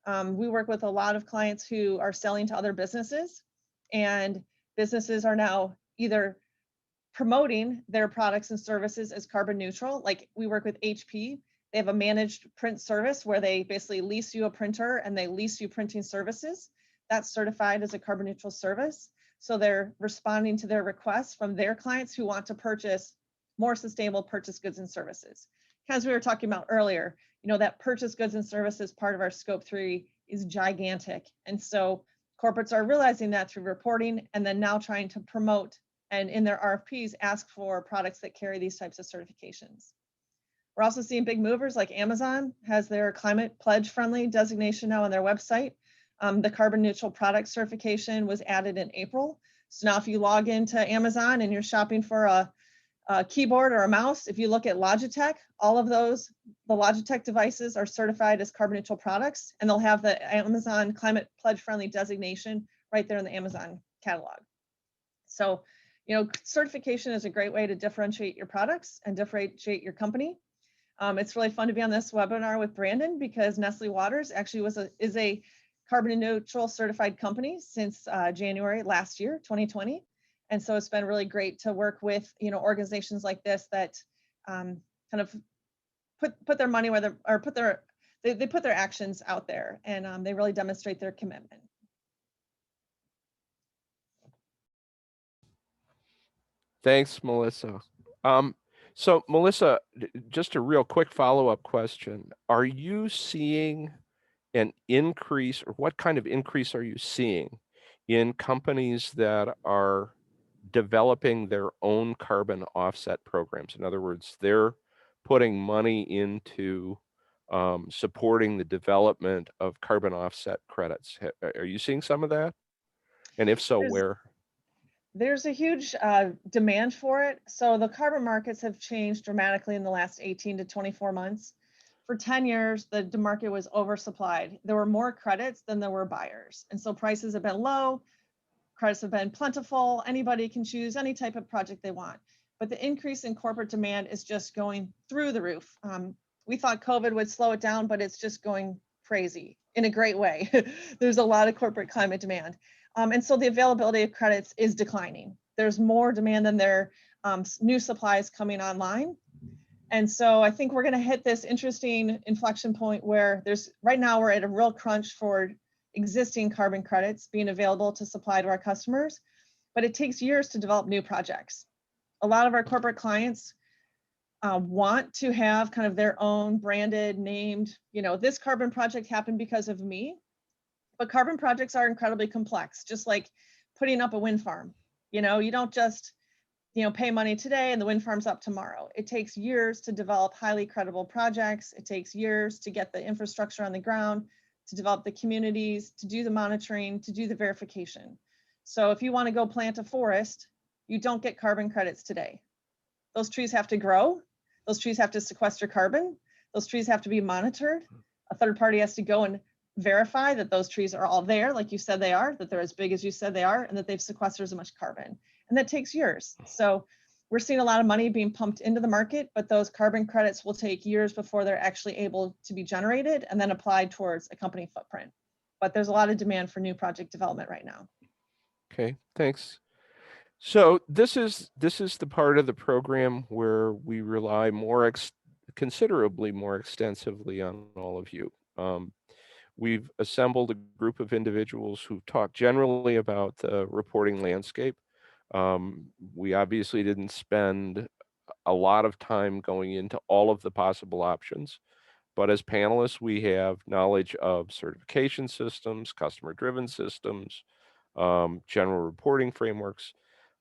We work with a lot of clients who are selling to other businesses, and businesses are now either promoting their products and services as carbon neutral. Like we work with HP, they have a managed print service where they basically lease you a printer and they lease you printing services. That's certified as a carbon neutral service. So they're responding to their requests from their clients who want to purchase more sustainable purchase goods and services. As we were talking about earlier, that purchase goods and services part of our scope 3 is gigantic. And so corporates are realizing that through reporting and then now trying to promote and in their RFPs ask for products that carry these types of certifications. We're also seeing big movers like Amazon has their climate pledge friendly designation now on their website. The carbon neutral product certification was added in April. So now if you log into Amazon and you're shopping for a keyboard or a mouse, if you look at Logitech, all of those, the Logitech devices are certified as carbon neutral products, and they'll have the Amazon climate pledge friendly designation right there in the Amazon catalog. So, certification is a great way to differentiate your products and differentiate your company. It's really fun to be on this webinar with Brandon because Nestle Waters actually is a carbon neutral certified company since January last year, 2020. And so it's been really great to work with, organizations like this that kind of put their money where they put their actions out there, and they really demonstrate their commitment. Thanks, Melissa. So Melissa, just a real quick follow-up question. Are you seeing an increase, or what kind of increase are you seeing in companies that are developing their own carbon offset programs. In other words, they're putting money into supporting the development of carbon offset credits. Are you seeing some of that? And if so, There's- where? There's a huge demand for it. So the carbon markets have changed dramatically in the last 18 to 24 months. For 10 years, the market was oversupplied. There were more credits than there were buyers. And so prices have been low, credits have been plentiful. Anybody can choose any type of project they want. But the increase in corporate demand is just going through the roof. We thought COVID would slow it down, but it's just going crazy in a great way. There's a lot of corporate climate demand. And so the availability of credits is declining. There's more demand than there new supplies coming online. And so I think we're going to hit this interesting inflection point where right now we're at a real crunch for existing carbon credits being available to supply to our customers, but it takes years to develop new projects. A lot of our corporate clients want to have kind of their own branded, named, this carbon project happened because of me. But carbon projects are incredibly complex, just like putting up a wind farm. You don't just, pay money today and the wind farm's up tomorrow. It takes years to develop highly credible projects. It takes years to get the infrastructure on the ground, to develop the communities, to do the monitoring, to do the verification. So if you want to go plant a forest, you don't get carbon credits today. Those trees have to grow. Those trees have to sequester carbon. Those trees have to be monitored. A third party has to go and verify that those trees are all there, like you said they are, that they're as big as you said they are, and that they've sequestered as much carbon. And that takes years. So we're seeing a lot of money being pumped into the market, but those carbon credits will take years before they're actually able to be generated and then applied towards a company footprint. But there's a lot of demand for new project development right now. Okay, thanks. So this is the part of the program where we rely considerably more extensively on all of you. We've assembled a group of individuals who talk generally about the reporting landscape. We obviously didn't spend a lot of time going into all of the possible options, but as panelists, we have knowledge of certification systems, customer-driven systems, general reporting frameworks.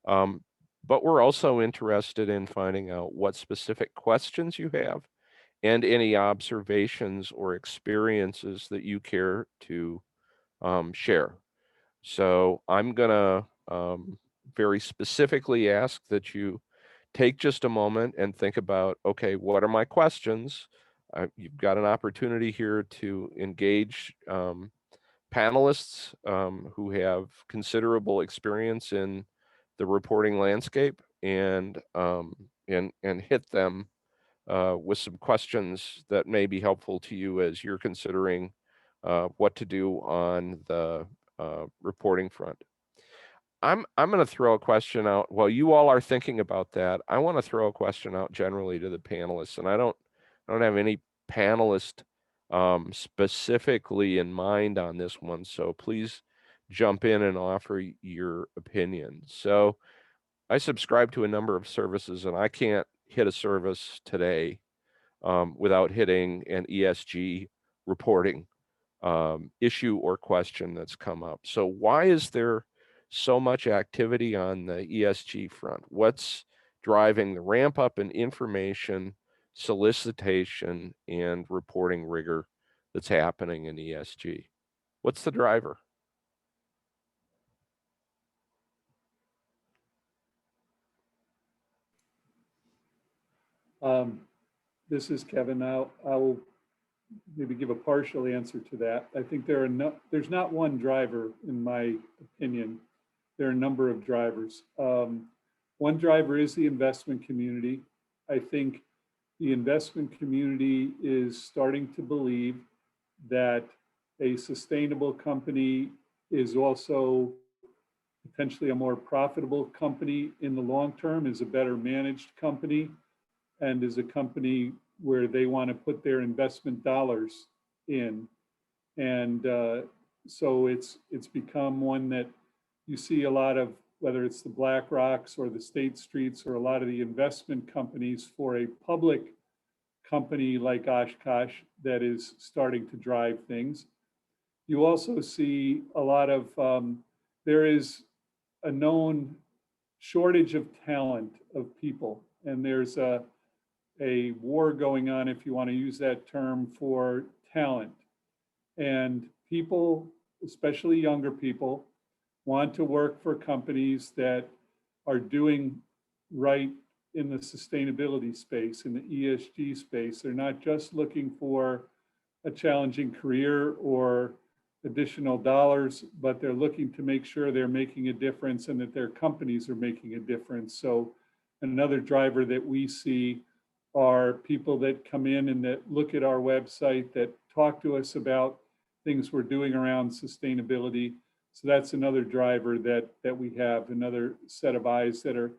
But we're also interested in finding out what specific questions you have and any observations or experiences that you care to share. So I'm gonna very specifically ask that you take just a moment and think about, okay, what are my questions? You've got an opportunity here to engage panelists who have considerable experience in the reporting landscape and hit them with some questions that may be helpful to you as you're considering what to do on the reporting front. I'm going to throw a question out. While you all are thinking about that, I want to throw a question out generally to the panelists, and I don't have any panelist specifically in mind on this one. So please jump in and offer your opinion. So I subscribe to a number of services, and I can't hit a service today without hitting an ESG reporting issue or question that's come up. So why is there so much activity on the ESG front? What's driving the ramp up in information, solicitation, and reporting rigor that's happening in ESG? What's the driver? This is Kevin. I'll maybe give a partial answer to that. I think there's not one driver, in my opinion. There are a number of drivers. One driver is the investment community. I think the investment community is starting to believe that a sustainable company is also potentially a more profitable company in the long term, is a better managed company, and is a company where they want to put their investment dollars in. And so it's become one that you see a lot of, whether it's the BlackRocks or the State Streets or a lot of the investment companies for a public company like Oshkosh that is starting to drive things. You also see a lot of, there is a known shortage of talent, of people. And there's a war going on, if you want to use that term, for talent. And people, especially younger people, want to work for companies that are doing right in the sustainability space, in the ESG space. They're not just looking for a challenging career or additional dollars, but they're looking to make sure they're making a difference and that their companies are making a difference. So another driver that we see are people that come in and that look at our website, that talk to us about things we're doing around sustainability. So that's another driver that we have, another set of eyes that are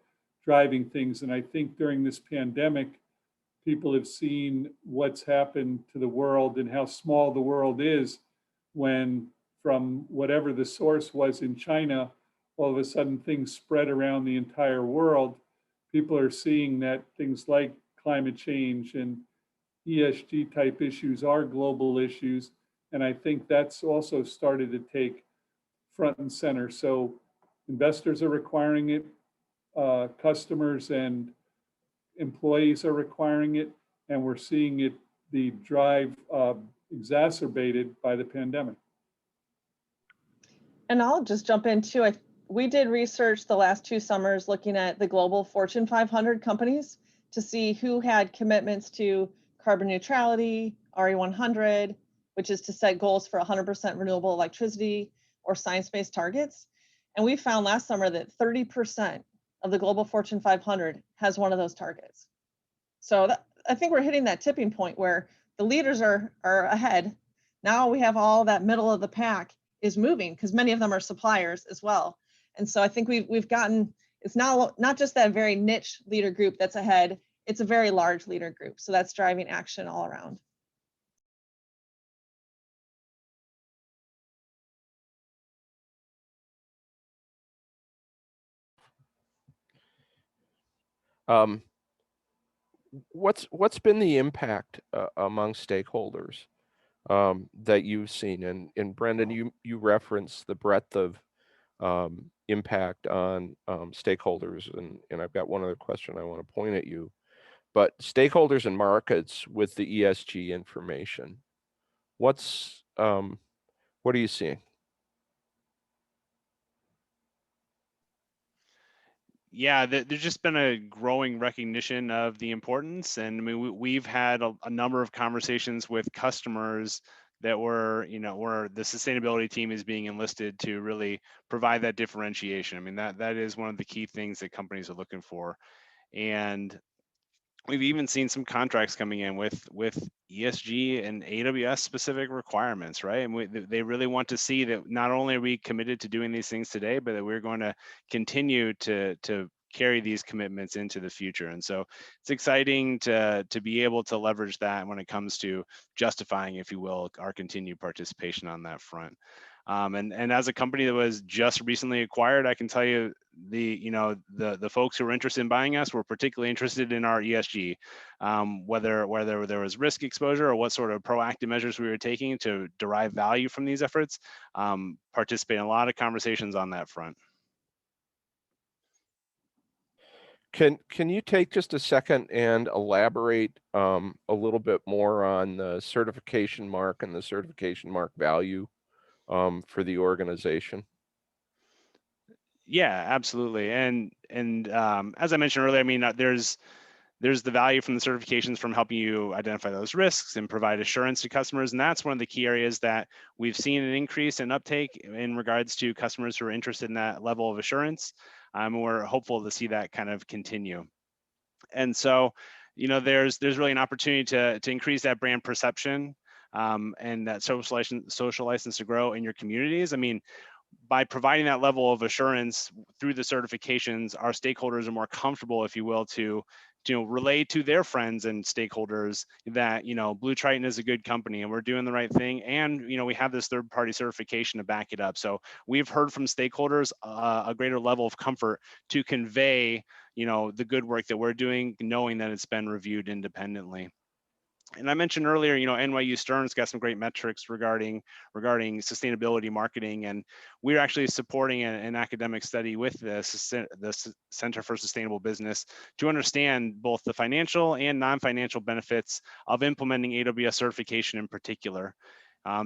driving things. And I think during this pandemic, people have seen what's happened to the world and how small the world is when, from whatever the source was in China, all of a sudden things spread around the entire world. People are seeing that things like climate change and ESG type issues are global issues. And I think that's also started to take front and center. So investors are requiring it, customers and employees are requiring it, and we're seeing it, the drive exacerbated by the pandemic. And I'll just jump in too. We did research the last 2 summers looking at the global Fortune 500 companies to see who had commitments to carbon neutrality, RE100, which is to set goals for 100% renewable electricity or science-based targets. And we found last summer that 30% of the global Fortune 500 has one of those targets. So I think we're hitting that tipping point where the leaders are ahead. Now we have all that middle of the pack is moving because many of them are suppliers as well. And so I think we've gotten, it's now not just that very niche leader group that's ahead, it's a very large leader group. So that's driving action all around. What's been the impact among stakeholders that you've seen? And Brendan, you referenced the breadth of impact on stakeholders, and I've got one other question I want to point at you. But stakeholders and markets with the ESG information, what are you seeing? Yeah, there's just been a growing recognition of the importance. And I mean, we've had a number of conversations with customers that where the sustainability team is being enlisted to really provide that differentiation. I mean, that is one of the key things that companies are looking for. And we've even seen some contracts coming in with ESG and AWS specific requirements, right? And they really want to see that not only are we committed to doing these things today, but that we're going to continue to carry these commitments into the future. And so it's exciting to be able to leverage that when it comes to justifying, if you will, our continued participation on that front. And as a company that was just recently acquired, I can tell you the folks who were interested in buying us were particularly interested in our ESG, whether there was risk exposure or what sort of proactive measures we were taking to derive value from these efforts. Participate in a lot of conversations on that front. Can you take just a second and elaborate a little bit more on the certification mark and the certification mark value for the organization? Yeah, absolutely. And as I mentioned earlier, I mean, there's the value from the certifications from helping you identify those risks and provide assurance to customers. And that's one of the key areas that we've seen an increase in uptake in regards to customers who are interested in that level of assurance. We're hopeful to see that kind of continue. And so, there's really an opportunity to increase that brand perception and that social license to grow in your communities. I mean, by providing that level of assurance through the certifications, our stakeholders are more comfortable, if you will, to relay to their friends and stakeholders that Blue Triton is a good company and we're doing the right thing, and we have this third-party certification to back it up. So we've heard from stakeholders a greater level of comfort to convey the good work that we're doing, knowing that it's been reviewed independently. And I mentioned earlier, NYU Stern's got some great metrics regarding sustainability marketing, and we're actually supporting an academic study with the Center for Sustainable Business to understand both the financial and non-financial benefits of implementing AWS certification in particular.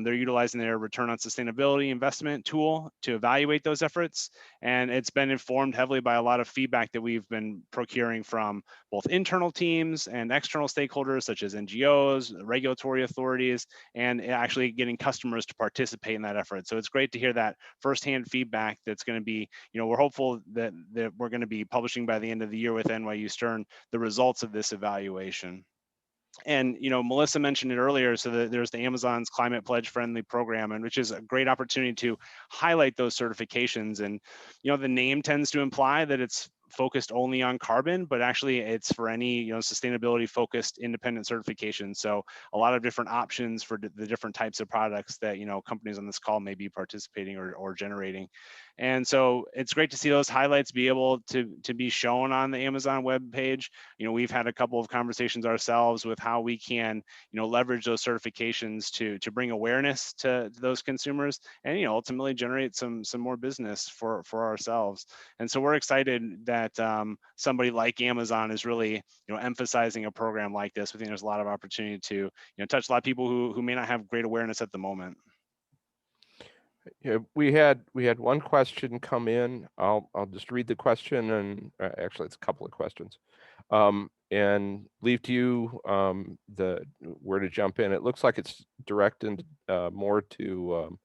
They're utilizing their return on sustainability investment tool to evaluate those efforts. And it's been informed heavily by a lot of feedback that we've been procuring from both internal teams and external stakeholders, such as NGOs, regulatory authorities, and actually getting customers to participate in that effort. So it's great to hear that firsthand feedback that's going to be, we're hopeful that we're going to be publishing by the end of the year with NYU Stern the results of this evaluation. And Melissa mentioned it earlier, so that there's the Amazon's Climate Pledge Friendly program, and which is a great opportunity to highlight those certifications. And the name tends to imply that it's focused only on carbon, but actually it's for any sustainability focused independent certification. So a lot of different options for the different types of products that companies on this call may be participating or generating. And so it's great to see those highlights be able to be shown on the Amazon web page. We've had a couple of conversations ourselves with how we can leverage those certifications to bring awareness to those consumers, and ultimately generate some more business for ourselves. And so we're excited that somebody like Amazon is really emphasizing a program like this. We think there's a lot of opportunity to touch a lot of people who may not have great awareness at the moment. Yeah, we had one question come in. I'll just read the question, and actually it's a couple of questions, and leave to you where to jump in. It looks like it's directed more to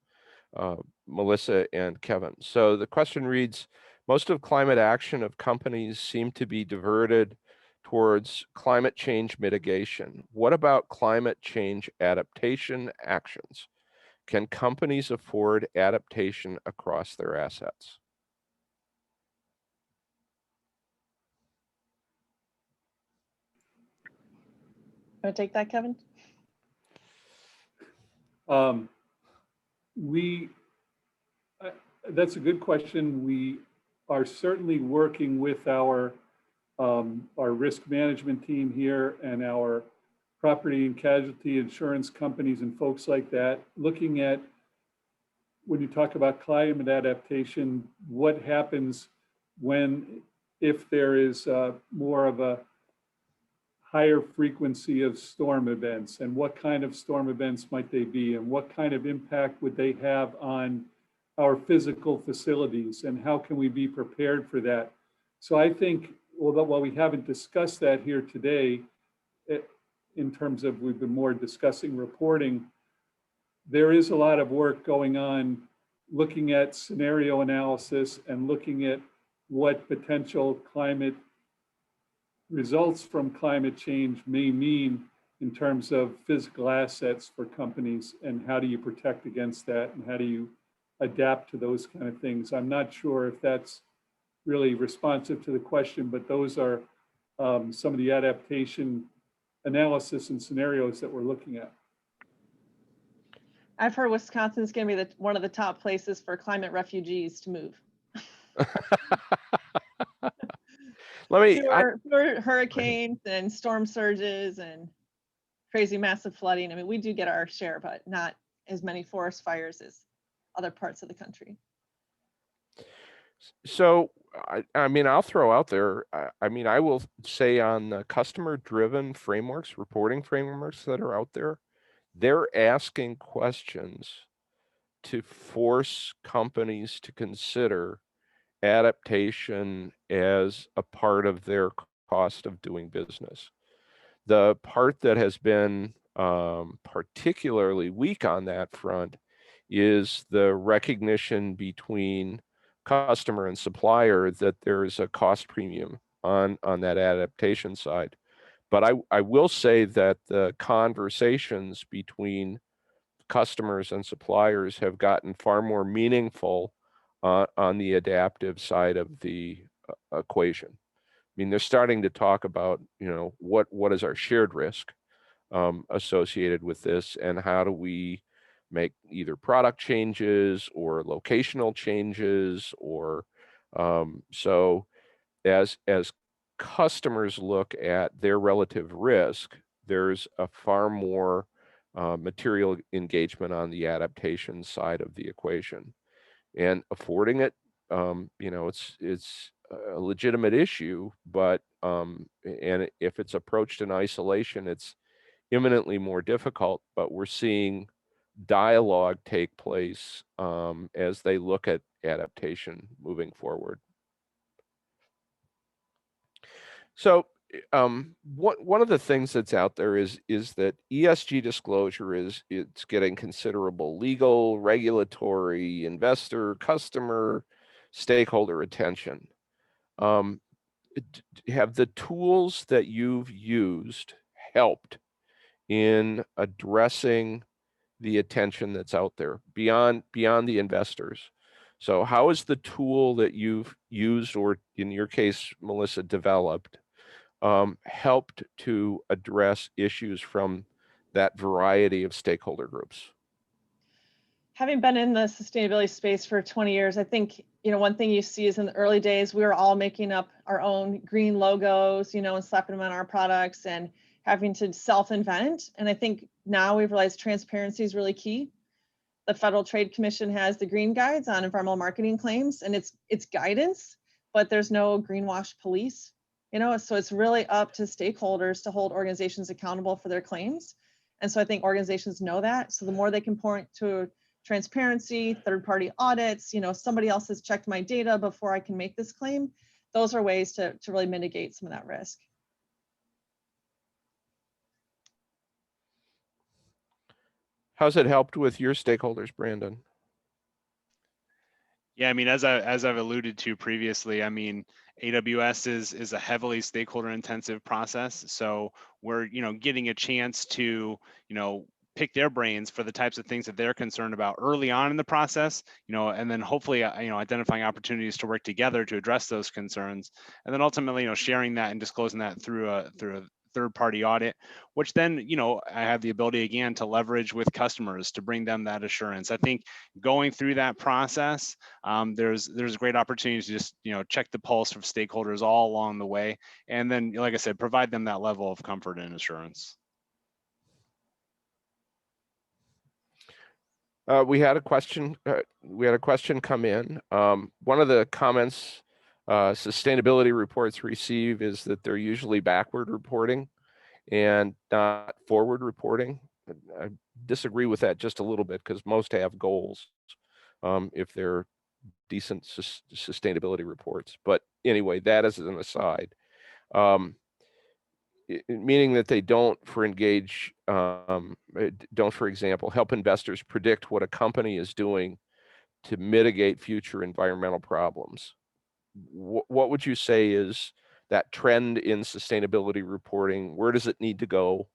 Melissa and Kevin. So the question reads: most of climate action of companies seem to be diverted towards climate change mitigation. What about climate change adaptation actions? Can companies afford adaptation across their assets? Want to take that, Kevin? That's a good question. We are certainly working with our risk management team here and our property and casualty insurance companies and folks like that, looking at, when you talk about climate adaptation, what happens if there is more of a higher frequency of storm events, and what kind of storm events might they be, and what kind of impact would they have on our physical facilities, and how can we be prepared for that? So I think, although while we haven't discussed that here today, in terms of we've been more discussing reporting, there is a lot of work going on looking at scenario analysis and looking at what potential climate results from climate change may mean in terms of physical assets for companies, and how do you protect against that, and how do you adapt to those kind of things. I'm not sure if that's really responsive to the question, but those are some of the adaptation analysis and scenarios that we're looking at. I've heard Wisconsin's going to be one of the top places for climate refugees to move. Fewer hurricanes and storm surges and crazy massive flooding. I mean, we do get our share, but not as many forest fires as other parts of the country. So, I mean, I'll throw out there, I mean, I will say on the customer-driven frameworks, reporting frameworks that are out there, they're asking questions to force companies to consider adaptation as a part of their cost of doing business. The part that has been particularly weak on that front is the recognition between customer and supplier that there is a cost premium on that adaptation side. But I will say that the conversations between customers and suppliers have gotten far more meaningful on the adaptive side of the equation. I mean, they're starting to talk about, what is our shared risk associated with this, and how do we make either product changes or locational changes, or so as customers look at their relative risk, there's a far more material engagement on the adaptation side of the equation, and affording it, you know, it's a legitimate issue, but and if it's approached in isolation, it's imminently more difficult. But we're seeing dialogue take place as they look at adaptation moving forward. So one of the things that's out there is that ESG disclosure it's getting considerable legal, regulatory, investor, customer, stakeholder attention. Have the tools that you've used helped in addressing the attention that's out there beyond the investors? So how is the tool that you've used, or in your case, Melissa, developed, helped to address issues from that variety of stakeholder groups? Having been in the sustainability space for 20 years, I think, one thing you see is in the early days, we were all making up our own green logos, and slapping them on our products and having to self-invent. And I think now we've realized transparency is really key. The Federal Trade Commission has the green guides on environmental marketing claims, and it's guidance, but there's no greenwash police, so it's really up to stakeholders to hold organizations accountable for their claims. And so I think organizations know that. So the more they can point to transparency, third-party audits, somebody else has checked my data before I can make this claim, those are ways to really mitigate some of that risk. How's it helped with your stakeholders, Brandon? Yeah, I mean, as I've alluded to previously, I mean, AWS is a heavily stakeholder intensive process. So we're, getting a chance to, pick their brains for the types of things that they're concerned about early on in the process, and then hopefully, identifying opportunities to work together to address those concerns. And then ultimately, sharing that and disclosing that through a third-party audit, which then, I have the ability again to leverage with customers to bring them that assurance. I think going through that process, there's great opportunities to just, check the pulse of stakeholders all along the way. And then, like I said, provide them that level of comfort and assurance. We had a question come in. One of the comments sustainability reports receive is that they're usually backward reporting and not forward reporting. I disagree with that just a little bit, because most have goals if they're decent sustainability reports. But anyway, that is an aside. Meaning that they don't, for example, help investors predict what a company is doing to mitigate future environmental problems. What would you say is that trend in sustainability reporting? Where does it need to go?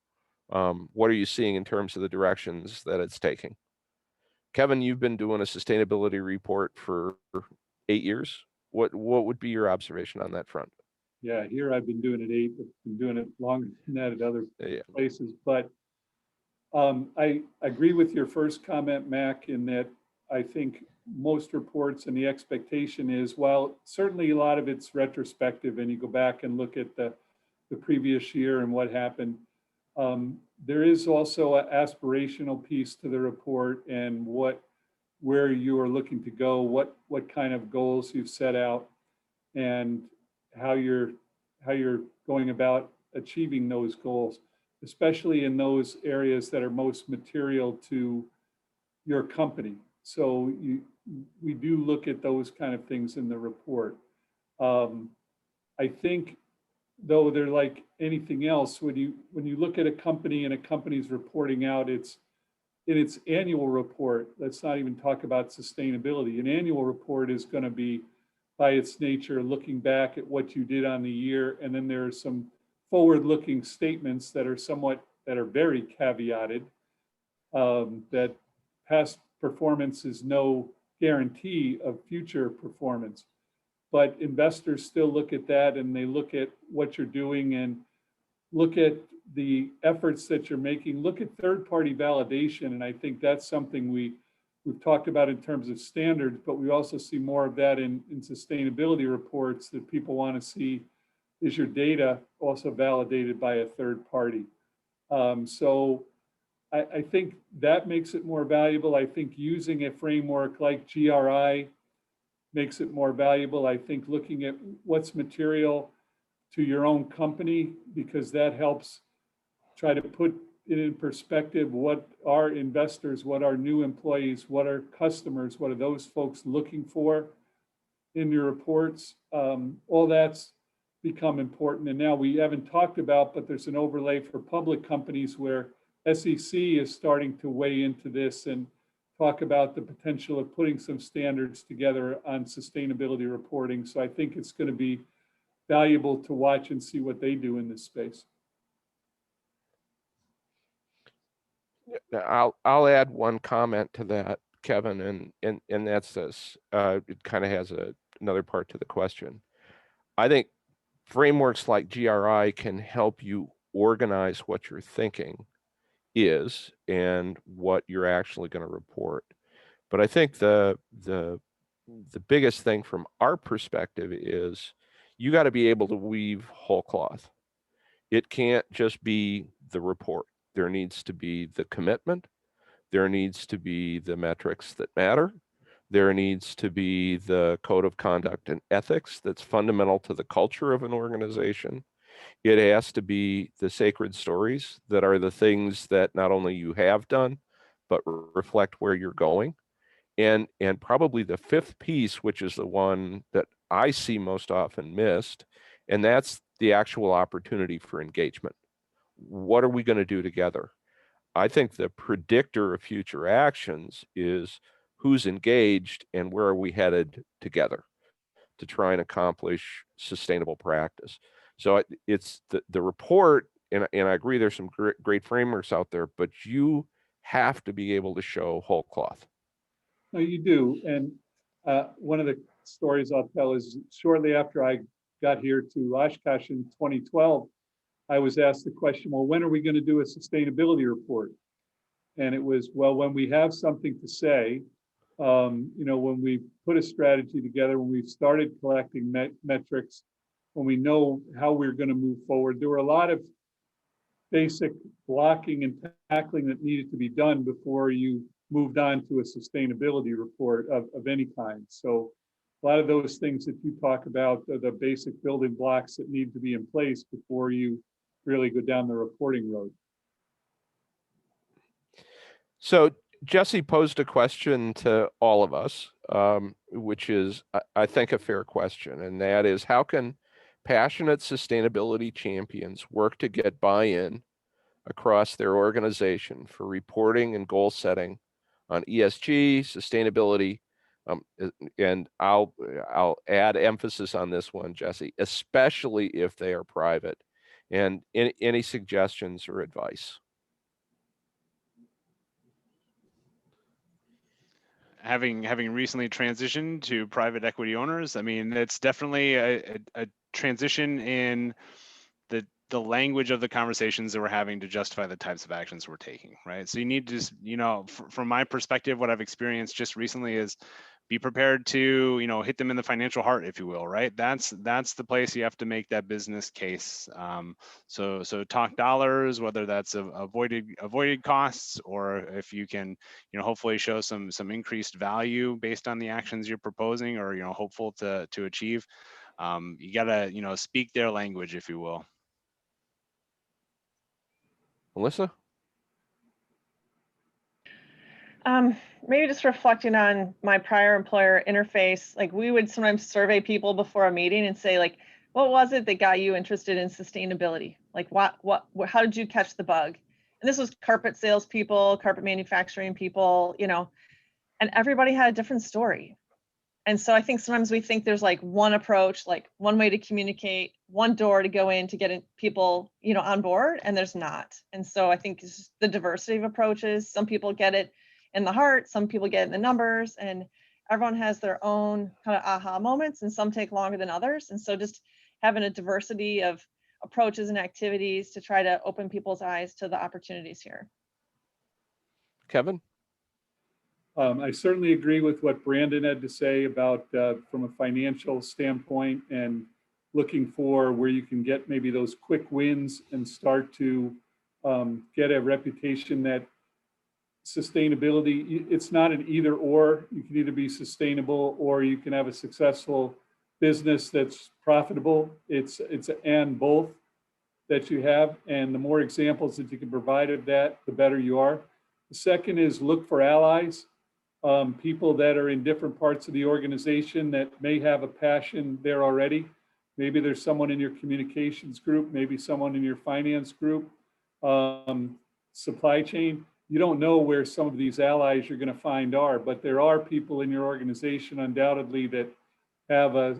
What are you seeing in terms of the directions that it's taking? Kevin, you've been doing a sustainability report for 8 years. What would be your observation on that front? Yeah, here I've been doing it 8, but been doing it longer than that at other places. But I agree with your first comment, Mac, in that I think most reports and the expectation is, while certainly a lot of it's retrospective and you go back and look at the previous year and what happened, there is also an aspirational piece to the report and where you are looking to go, what kind of goals you've set out, and how you're going about achieving those goals, especially in those areas that are most material to your company. So we do look at those kind of things in the report. I think, though, they're like anything else. When you look at a company and a company's reporting out in its annual report, let's not even talk about sustainability. An annual report is going to be, by its nature, looking back at what you did on the year, and then there are some forward-looking statements that are very caveated, that past performance is no guarantee of future performance. But investors still look at that, and they look at what you're doing and look at the efforts that you're making, look at third-party validation. And I think that's something we've talked about in terms of standards, but we also see more of that in sustainability reports, that people want to see, is your data also validated by a third party? So I think that makes it more valuable. I think using a framework like GRI makes it more valuable. I think looking at what's material to your own company, because that helps try to put it in perspective. What are investors, what are new employees, what are customers, what are those folks looking for in your reports? All that's become important. And now we haven't talked about, but there's an overlay for public companies where SEC is starting to weigh into this and talk about the potential of putting some standards together on sustainability reporting. So I think it's going to be valuable to watch and see what they do in this space. I'll add one comment to that, Kevin, and that's this. It kind of has another part to the question. I think frameworks like GRI can help you organize what you're thinking is and what you're actually going to report. But I think the biggest thing from our perspective is you got to be able to weave whole cloth. It can't just be the report. There needs to be the commitment. There needs to be the metrics that matter. There needs to be the code of conduct and ethics that's fundamental to the culture of an organization. It has to be the sacred stories that are the things that not only you have done, but reflect where you're going. And probably the fifth piece, which is the one that I see most often missed, and that's the actual opportunity for engagement. What are we going to do together? I think the predictor of future actions is who's engaged and where are we headed together to try and accomplish sustainable practice. So it's the report, and I agree there's some great frameworks out there, but you have to be able to show whole cloth. No, you do. And one of the stories I'll tell is shortly after I got here to Oshkosh in 2012, I was asked the question, well, when are we going to do a sustainability report? And it was, well, when we have something to say, when we put a strategy together, when we've started collecting metrics, when we know how we're going to move forward. There were a lot of basic blocking and tackling that needed to be done before you moved on to a sustainability report of any kind. So a lot of those things that you talk about are the basic building blocks that need to be in place before you really go down the reporting road. So Jesse posed a question to all of us, which is, I think, a fair question, and that is, how can passionate sustainability champions work to get buy-in across their organization for reporting and goal setting on ESG, sustainability, and I'll add emphasis on this one, Jesse, especially if they are private, and any suggestions or advice? Having recently transitioned to private equity owners, I mean, it's definitely a transition in the language of the conversations that we're having to justify the types of actions we're taking, right? So you need to, from my perspective, what I've experienced just recently is be prepared to, hit them in the financial heart, if you will, right? That's the place you have to make that business case. So talk dollars, whether that's avoided costs, or if you can, hopefully show some increased value based on the actions you're proposing, or hopeful to achieve. You gotta, speak their language, if you will. Melissa? Maybe just reflecting on my prior employer Interface, like we would sometimes survey people before a meeting and say, like, what was it that got you interested in sustainability? Like, how did you catch the bug? And this was carpet salespeople, carpet manufacturing people, and everybody had a different story. And so I think sometimes we think there's like one approach, like one way to communicate, one door to go in to get people, on board, and there's not. And so I think it's just the diversity of approaches. Some people get it in the heart, some people get it in the numbers, and everyone has their own kind of aha moments, and some take longer than others. And so just having a diversity of approaches and activities to try to open people's eyes to the opportunities here. Kevin? I certainly agree with what Brandon had to say about from a financial standpoint and looking for where you can get maybe those quick wins and start to get a reputation that sustainability, it's not an either or. You can either be sustainable or you can have a successful business that's profitable. It's an and both that you have. And the more examples that you can provide of that, the better you are. The second is look for allies, people that are in different parts of the organization that may have a passion there already. Maybe there's someone in your communications group, maybe someone in your finance group, supply chain. You don't know where some of these allies you're going to find are, but there are people in your organization undoubtedly that have a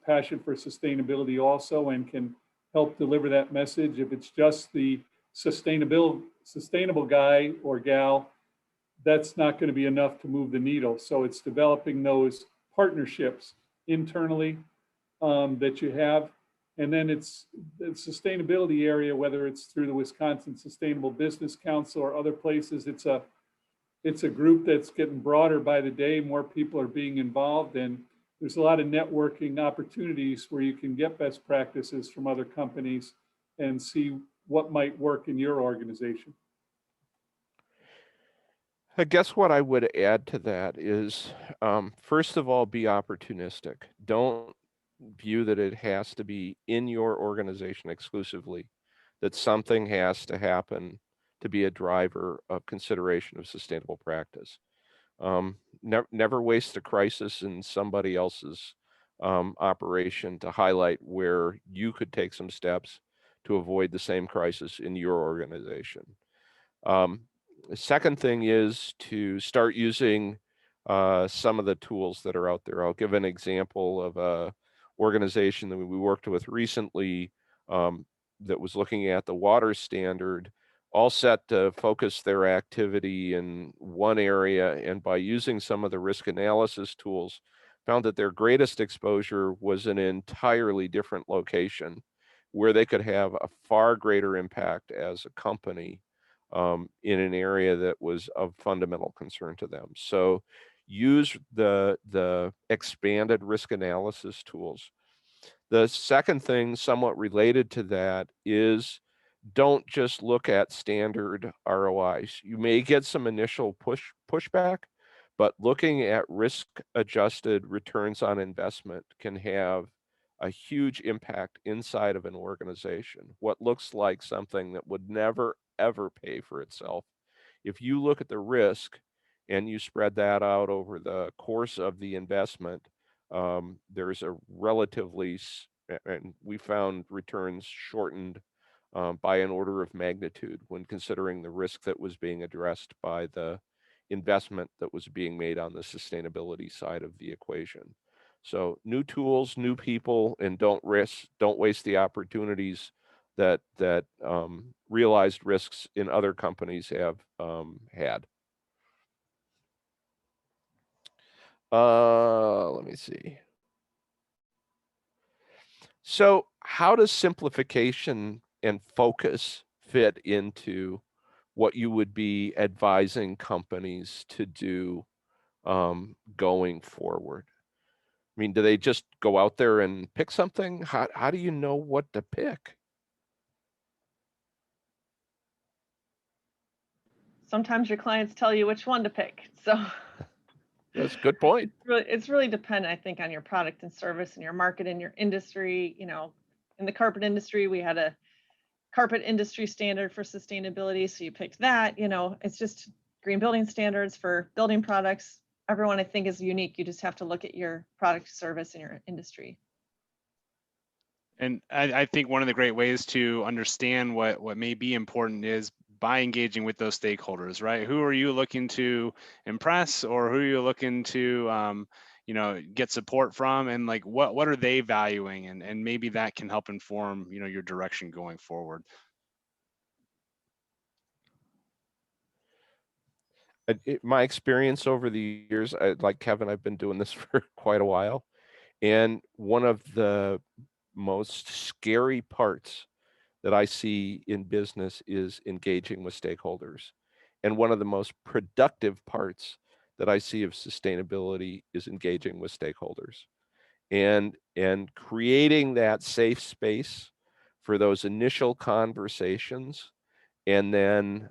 passion for sustainability also and can help deliver that message. If it's just the sustainable guy or gal, that's not going to be enough to move the needle. So it's developing those partnerships internally that you have. And then it's the sustainability area, whether it's through the Wisconsin Sustainable Business Council or other places, it's a group that's getting broader by the day. More people are being involved, and there's a lot of networking opportunities where you can get best practices from other companies and see what might work in your organization. I guess what I would add to that is, first of all, be opportunistic. Don't view that it has to be in your organization exclusively, that something has to happen to be a driver of consideration of sustainable practice. Never waste a crisis in somebody else's operation to highlight where you could take some steps to avoid the same crisis in your organization. The second thing is to start using some of the tools that are out there. I'll give an example of a organization that we worked with recently that was looking at the water standard, all set to focus their activity in one area, and by using some of the risk analysis tools, found that their greatest exposure was in an entirely different location where they could have a far greater impact as a company in an area that was of fundamental concern to them. So use the expanded risk analysis tools. The second thing, somewhat related to that, is don't just look at standard ROIs. You may get some initial pushback, but looking at risk-adjusted returns on investment can have a huge impact inside of an organization. What looks like something that would never, ever pay for itself. If you look at the risk and you spread that out over the course of the investment, there's a relatively, and we found returns shortened by an order of magnitude when considering the risk that was being addressed by the investment that was being made on the sustainability side of the equation. So new tools, new people, and don't waste the opportunities that realized risks in other companies have had. Let me see. So how does simplification and focus fit into what you would be advising companies to do going forward? I mean, do they just go out there and pick something? How do you know what to pick? Sometimes your clients tell you which one to pick. So That's a good point. it's really dependent, I think, on your product and service and your market and your industry. You know, in the carpet industry, we had a carpet industry standard for sustainability. So you picked that. You know, it's just green building standards for building products. Everyone, I think, is unique. You just have to look at your product, service, and your industry. And I think one of the great ways to understand what may be important is by engaging with those stakeholders, right? Who are you looking to impress, or who are you looking to get support from, and like what are they valuing, and maybe that can help inform your direction going forward. My experience over the years, like Kevin, I've been doing this for quite a while, and one of the most scary parts that I see in business is engaging with stakeholders. And one of the most productive parts that I see of sustainability is engaging with stakeholders and creating that safe space for those initial conversations and then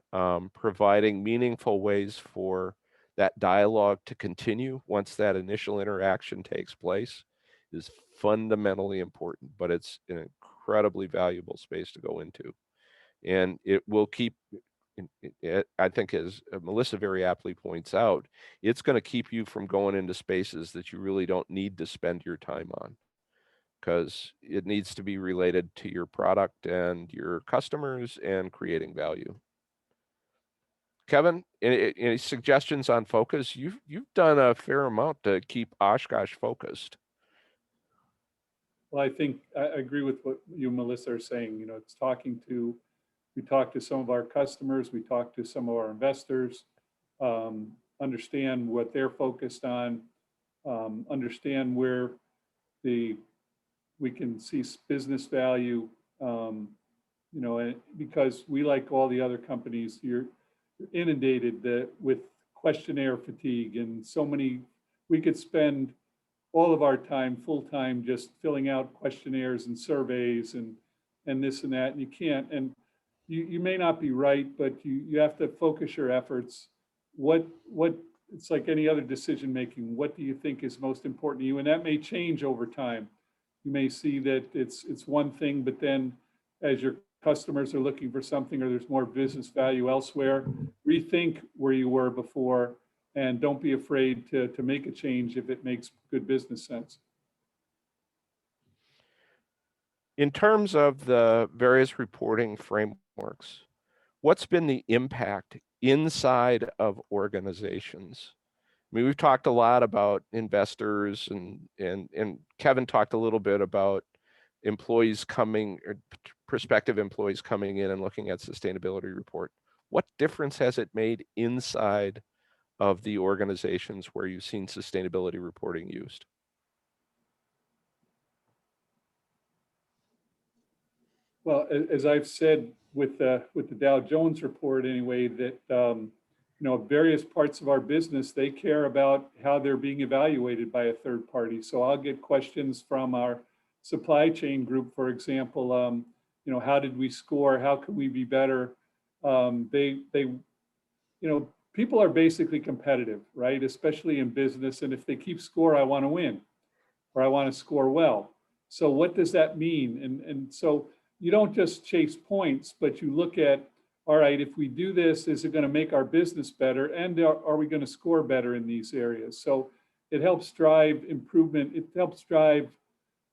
providing meaningful ways for that dialogue to continue once that initial interaction takes place is fundamentally important, but it's an incredibly valuable space to go into. And it will keep, I think, as Melissa very aptly points out, it's going to keep you from going into spaces that you really don't need to spend your time on, because it needs to be related to your product and your customers and creating value. Kevin, any suggestions on focus? You've done a fair amount to keep Oshkosh focused. Well, I think I agree with what you, Melissa, are saying. You know, it's we talk to some of our customers, we talk to some of our investors, understand what they're focused on, understand where we can see business value, you know, because we, like all the other companies, you're inundated with questionnaire fatigue, and so many, we could spend all of our time, full time, just filling out questionnaires and surveys and this and that, and you can't, and you may not be right, but you have to focus your efforts. What it's like any other decision making, what do you think is most important to you? And that may change over time. You may see that it's one thing, but then as your customers are looking for something or there's more business value elsewhere, rethink where you were before, and don't be afraid to make a change if it makes good business sense. In terms of the various reporting frameworks, what's been the impact inside of organizations? I mean, we've talked a lot about investors, and Kevin talked a little bit about employees coming, or prospective employees coming in and looking at sustainability report. What difference has it made inside of the organizations where you've seen sustainability reporting used? Well, as I've said with the Dow Jones report anyway, that you know, various parts of our business, they care about how they're being evaluated by a third party. So I'll get questions from our supply chain group, for example, you know, how did we score? How can we be better? You know, people are basically competitive, right? Especially in business. And if they keep score, I want to win, or I want to score well. So what does that mean? And so you don't just chase points, but you look at, all right, if we do this, is it going to make our business better? And are we going to score better in these areas? So it helps drive improvement. It helps drive,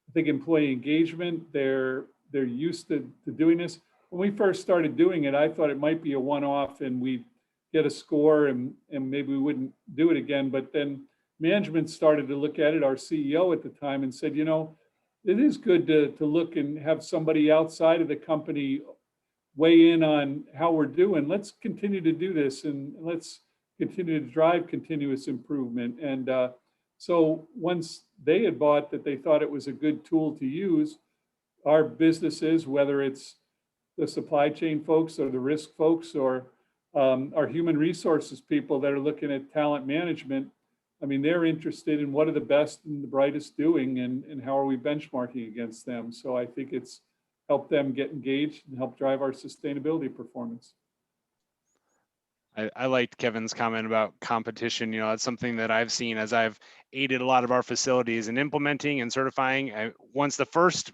I think, employee engagement. They're used to doing this. When we first started doing it, I thought it might be a one-off and we'd get a score and maybe we wouldn't do it again. But then management started to look at it, our CEO at the time, and said, you know, it is good to look and have somebody outside of the company weigh in on how we're doing. Let's continue to do this, and let's continue to drive continuous improvement. And so once they had bought that, they thought it was a good tool to use, our businesses, whether it's the supply chain folks or the risk folks or our human resources people that are looking at talent management, I mean, they're interested in what are the best and the brightest doing, and how are we benchmarking against them. So I think it's helped them get engaged and help drive our sustainability performance. I liked Kevin's comment about competition. You know, that's something that I've seen as I've aided a lot of our facilities in implementing and certifying. Once the first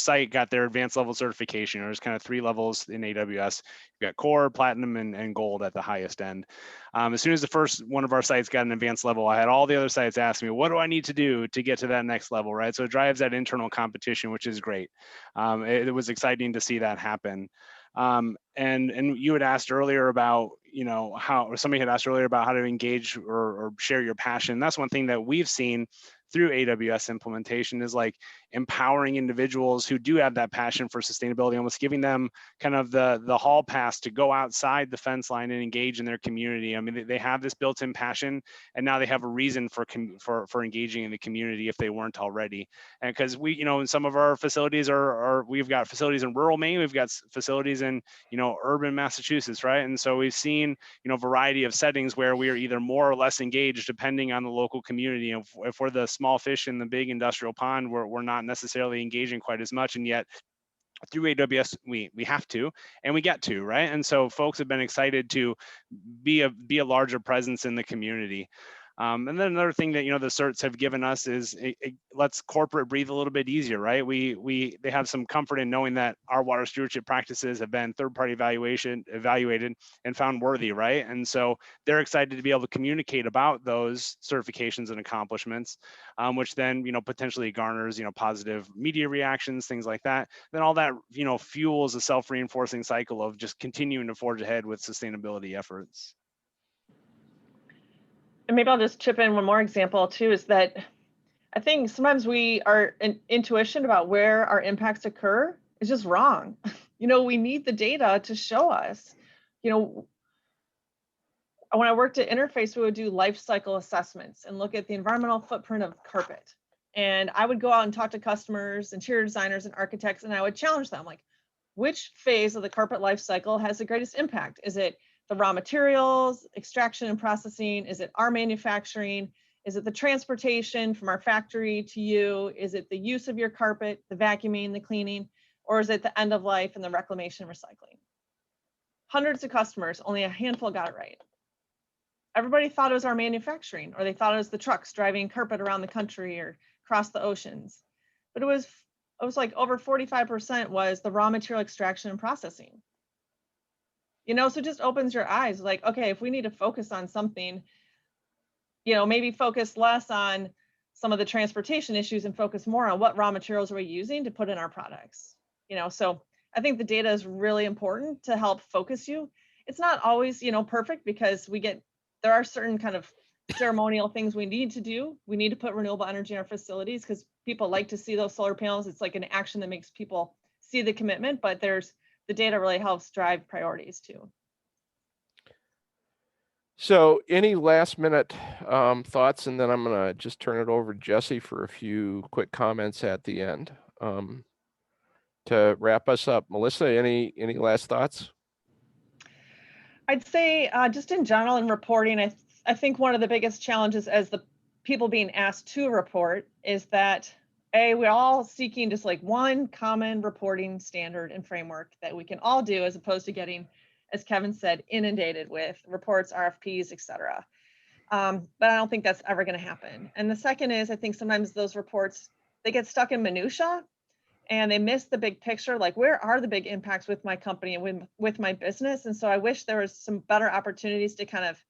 site got their advanced level certification, there's kind of 3 levels in AWS. You got core, platinum, and gold at the highest end. As soon as the first one of our sites got an advanced level, I had all the other sites ask me, what do I need to do to get to that next level, right? So it drives that internal competition, which is great. It was exciting to see that happen. And you had asked earlier about, you know, or somebody had asked earlier about how to engage or share your passion. That's one thing that we've seen through AWS implementation is like empowering individuals who do have that passion for sustainability, almost giving them kind of the hall pass to go outside the fence line and engage in their community. I mean, they have this built-in passion, and now they have a reason for engaging in the community if they weren't already. And because we, you know, in some of our facilities we've got facilities in rural Maine, we've got facilities in, you know, urban Massachusetts, right? And so we've seen, you know, a variety of settings where we are either more or less engaged depending on the local community. If we're the small fish in the big industrial pond, we're not necessarily engaging quite as much, and yet through AWS, we have to, and we get to, right? And so folks have been excited to be a larger presence in the community. And then another thing that, you know, the certs have given us is it lets corporate breathe a little bit easier, right? They have some comfort in knowing that our water stewardship practices have been third-party evaluated and found worthy, right? And so they're excited to be able to communicate about those certifications and accomplishments, which then, you know, potentially garners, you know, positive media reactions, things like that. Then all that, you know, fuels a self-reinforcing cycle of just continuing to forge ahead with sustainability efforts. And maybe I'll just chip in one more example too, is that I think sometimes our intuition about where our impacts occur is just wrong. You know, we need the data to show us. You know, when I worked at Interface, we would do life cycle assessments and look at the environmental footprint of carpet. And I would go out and talk to customers, interior designers, and architects, and I would challenge them, like, which phase of the carpet life cycle has the greatest impact? Is it the raw materials, extraction and processing? Is it our manufacturing? Is it the transportation from our factory to you? Is it the use of your carpet, the vacuuming, the cleaning? Or is it the end of life and the reclamation and recycling? Hundreds of customers, only a handful got it right. Everybody thought it was our manufacturing, or they thought it was the trucks driving carpet around the country or across the oceans. But it was like over 45% was the raw material extraction and processing. You know, so it just opens your eyes, like, okay, if we need to focus on something, you know, maybe focus less on some of the transportation issues and focus more on what raw materials are we using to put in our products. You know, so I think the data is really important to help focus you. It's not always, you know, perfect, because there are certain kind of ceremonial things we need to do. We need to put renewable energy in our facilities because people like to see those solar panels. It's like an action that makes people see the commitment, but the data really helps drive priorities too. So any last minute thoughts, and then I'm gonna just turn it over to Jesse for a few quick comments at the end to wrap us up. Melissa, any last thoughts? I'd say just in general in reporting, I think one of the biggest challenges as the people being asked to report is that we're all seeking just like one common reporting standard and framework that we can all do, as opposed to getting, as Kevin said, inundated with reports, RFPs, et cetera. But I don't think that's ever going to happen. And the second is, I think sometimes those reports, they get stuck in minutia and they miss the big picture, like where are the big impacts with my company and with my business? And so I wish there was some better opportunities to kind of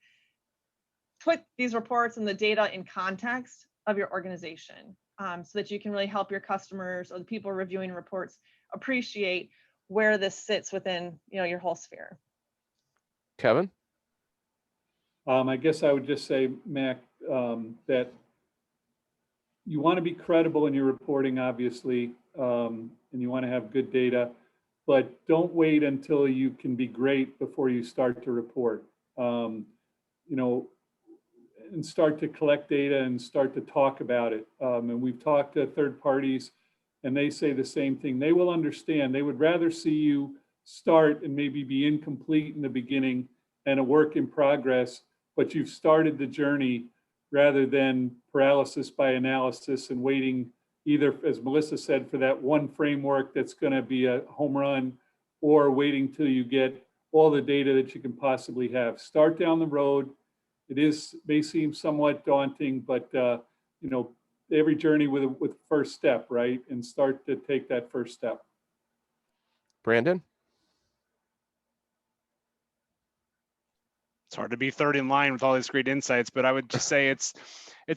put these reports and the data in context of your organization, so that you can really help your customers or the people reviewing reports appreciate where this sits within, you know, your whole sphere. Kevin? I guess I would just say, Mac, that you want to be credible in your reporting, obviously, and you want to have good data, but don't wait until you can be great before you start to report. You know, and start to collect data and start to talk about it. And we've talked to third parties and they say the same thing. They will understand. They would rather see you start and maybe be incomplete in the beginning and a work in progress, but you've started the journey rather than paralysis by analysis and waiting either, as Melissa said, for that one framework that's going to be a home run, or waiting till you get all the data that you can possibly have. Start down the road. It may seem somewhat daunting, but you know, every journey with first step, right? And start to take that first step. Brandon? It's hard to be third in line with all these great insights, but I would just say it's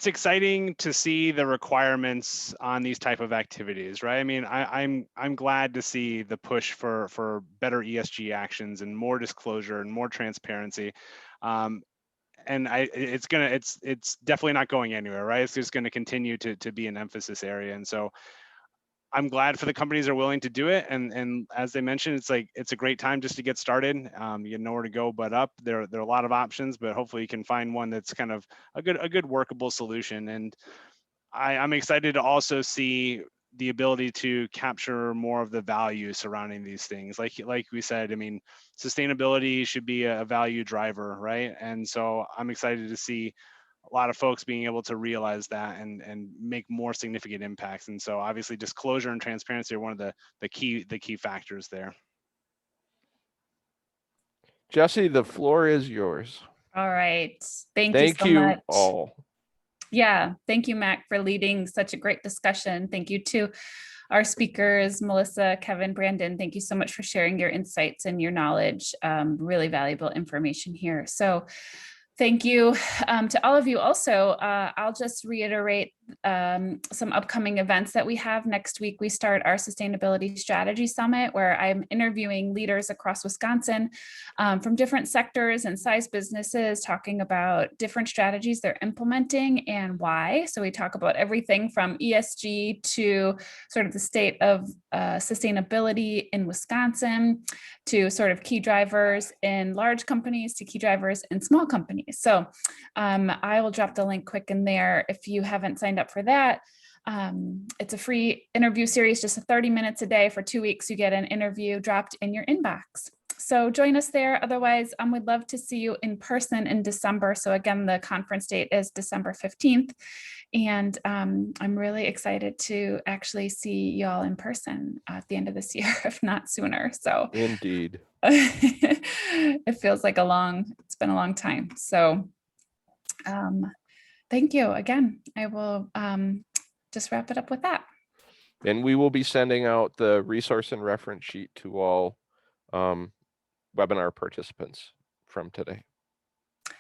exciting to see the requirements on these type of activities, right? I mean, I'm glad to see the push for better ESG actions and more disclosure and more transparency. And it's definitely not going anywhere, right? It's just going to continue to be an emphasis area. And so I'm glad for the companies that are willing to do it. And as they mentioned, it's a great time just to get started. You have nowhere to go but up. There are a lot of options, but hopefully you can find one that's kind of a good workable solution. And I'm excited to also see the ability to capture more of the value surrounding these things. Like we said, I mean, sustainability should be a value driver, right? And so I'm excited to see a lot of folks being able to realize that and make more significant impacts. And so obviously disclosure and transparency are one of the key factors there. Jesse, the floor is yours. All right. Thank Thank you so you much. all. Yeah, thank you, Mac, for leading such a great discussion. Thank you to our speakers, Melissa, Kevin, Brandon. Thank you so much for sharing your insights and your knowledge. Really valuable information here. So thank you to all of you. Also, I'll just reiterate some upcoming events that we have. Next week, we start our Sustainability Strategy Summit, where I'm interviewing leaders across Wisconsin from different sectors and size businesses, talking about different strategies they're implementing and why. So we talk about everything from ESG to sort of the state of sustainability in Wisconsin, to sort of key drivers in large companies, to key drivers in small companies. So I will drop the link quick in there if you haven't signed up for that. It's a free interview series, just 30 minutes a day for 2 weeks. You get an interview dropped in your inbox. So join us there. Otherwise, we'd love to see you in person in December. So again, the conference date is December 15th. And I'm really excited to actually see y'all in person at the end of this year, if not sooner. So Indeed. it feels like it's been a long time. So thank you again. I will just wrap it up with that. And we will be sending out the resource and reference sheet to all webinar participants from today.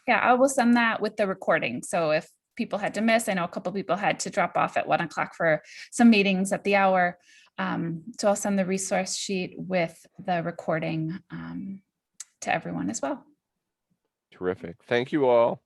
Yeah, I will send that with the recording. So if people had to miss, I know a couple people had to drop off at 1 o'clock for some meetings at the hour. So I'll send the resource sheet with the recording to everyone as well. Terrific. Thank you all.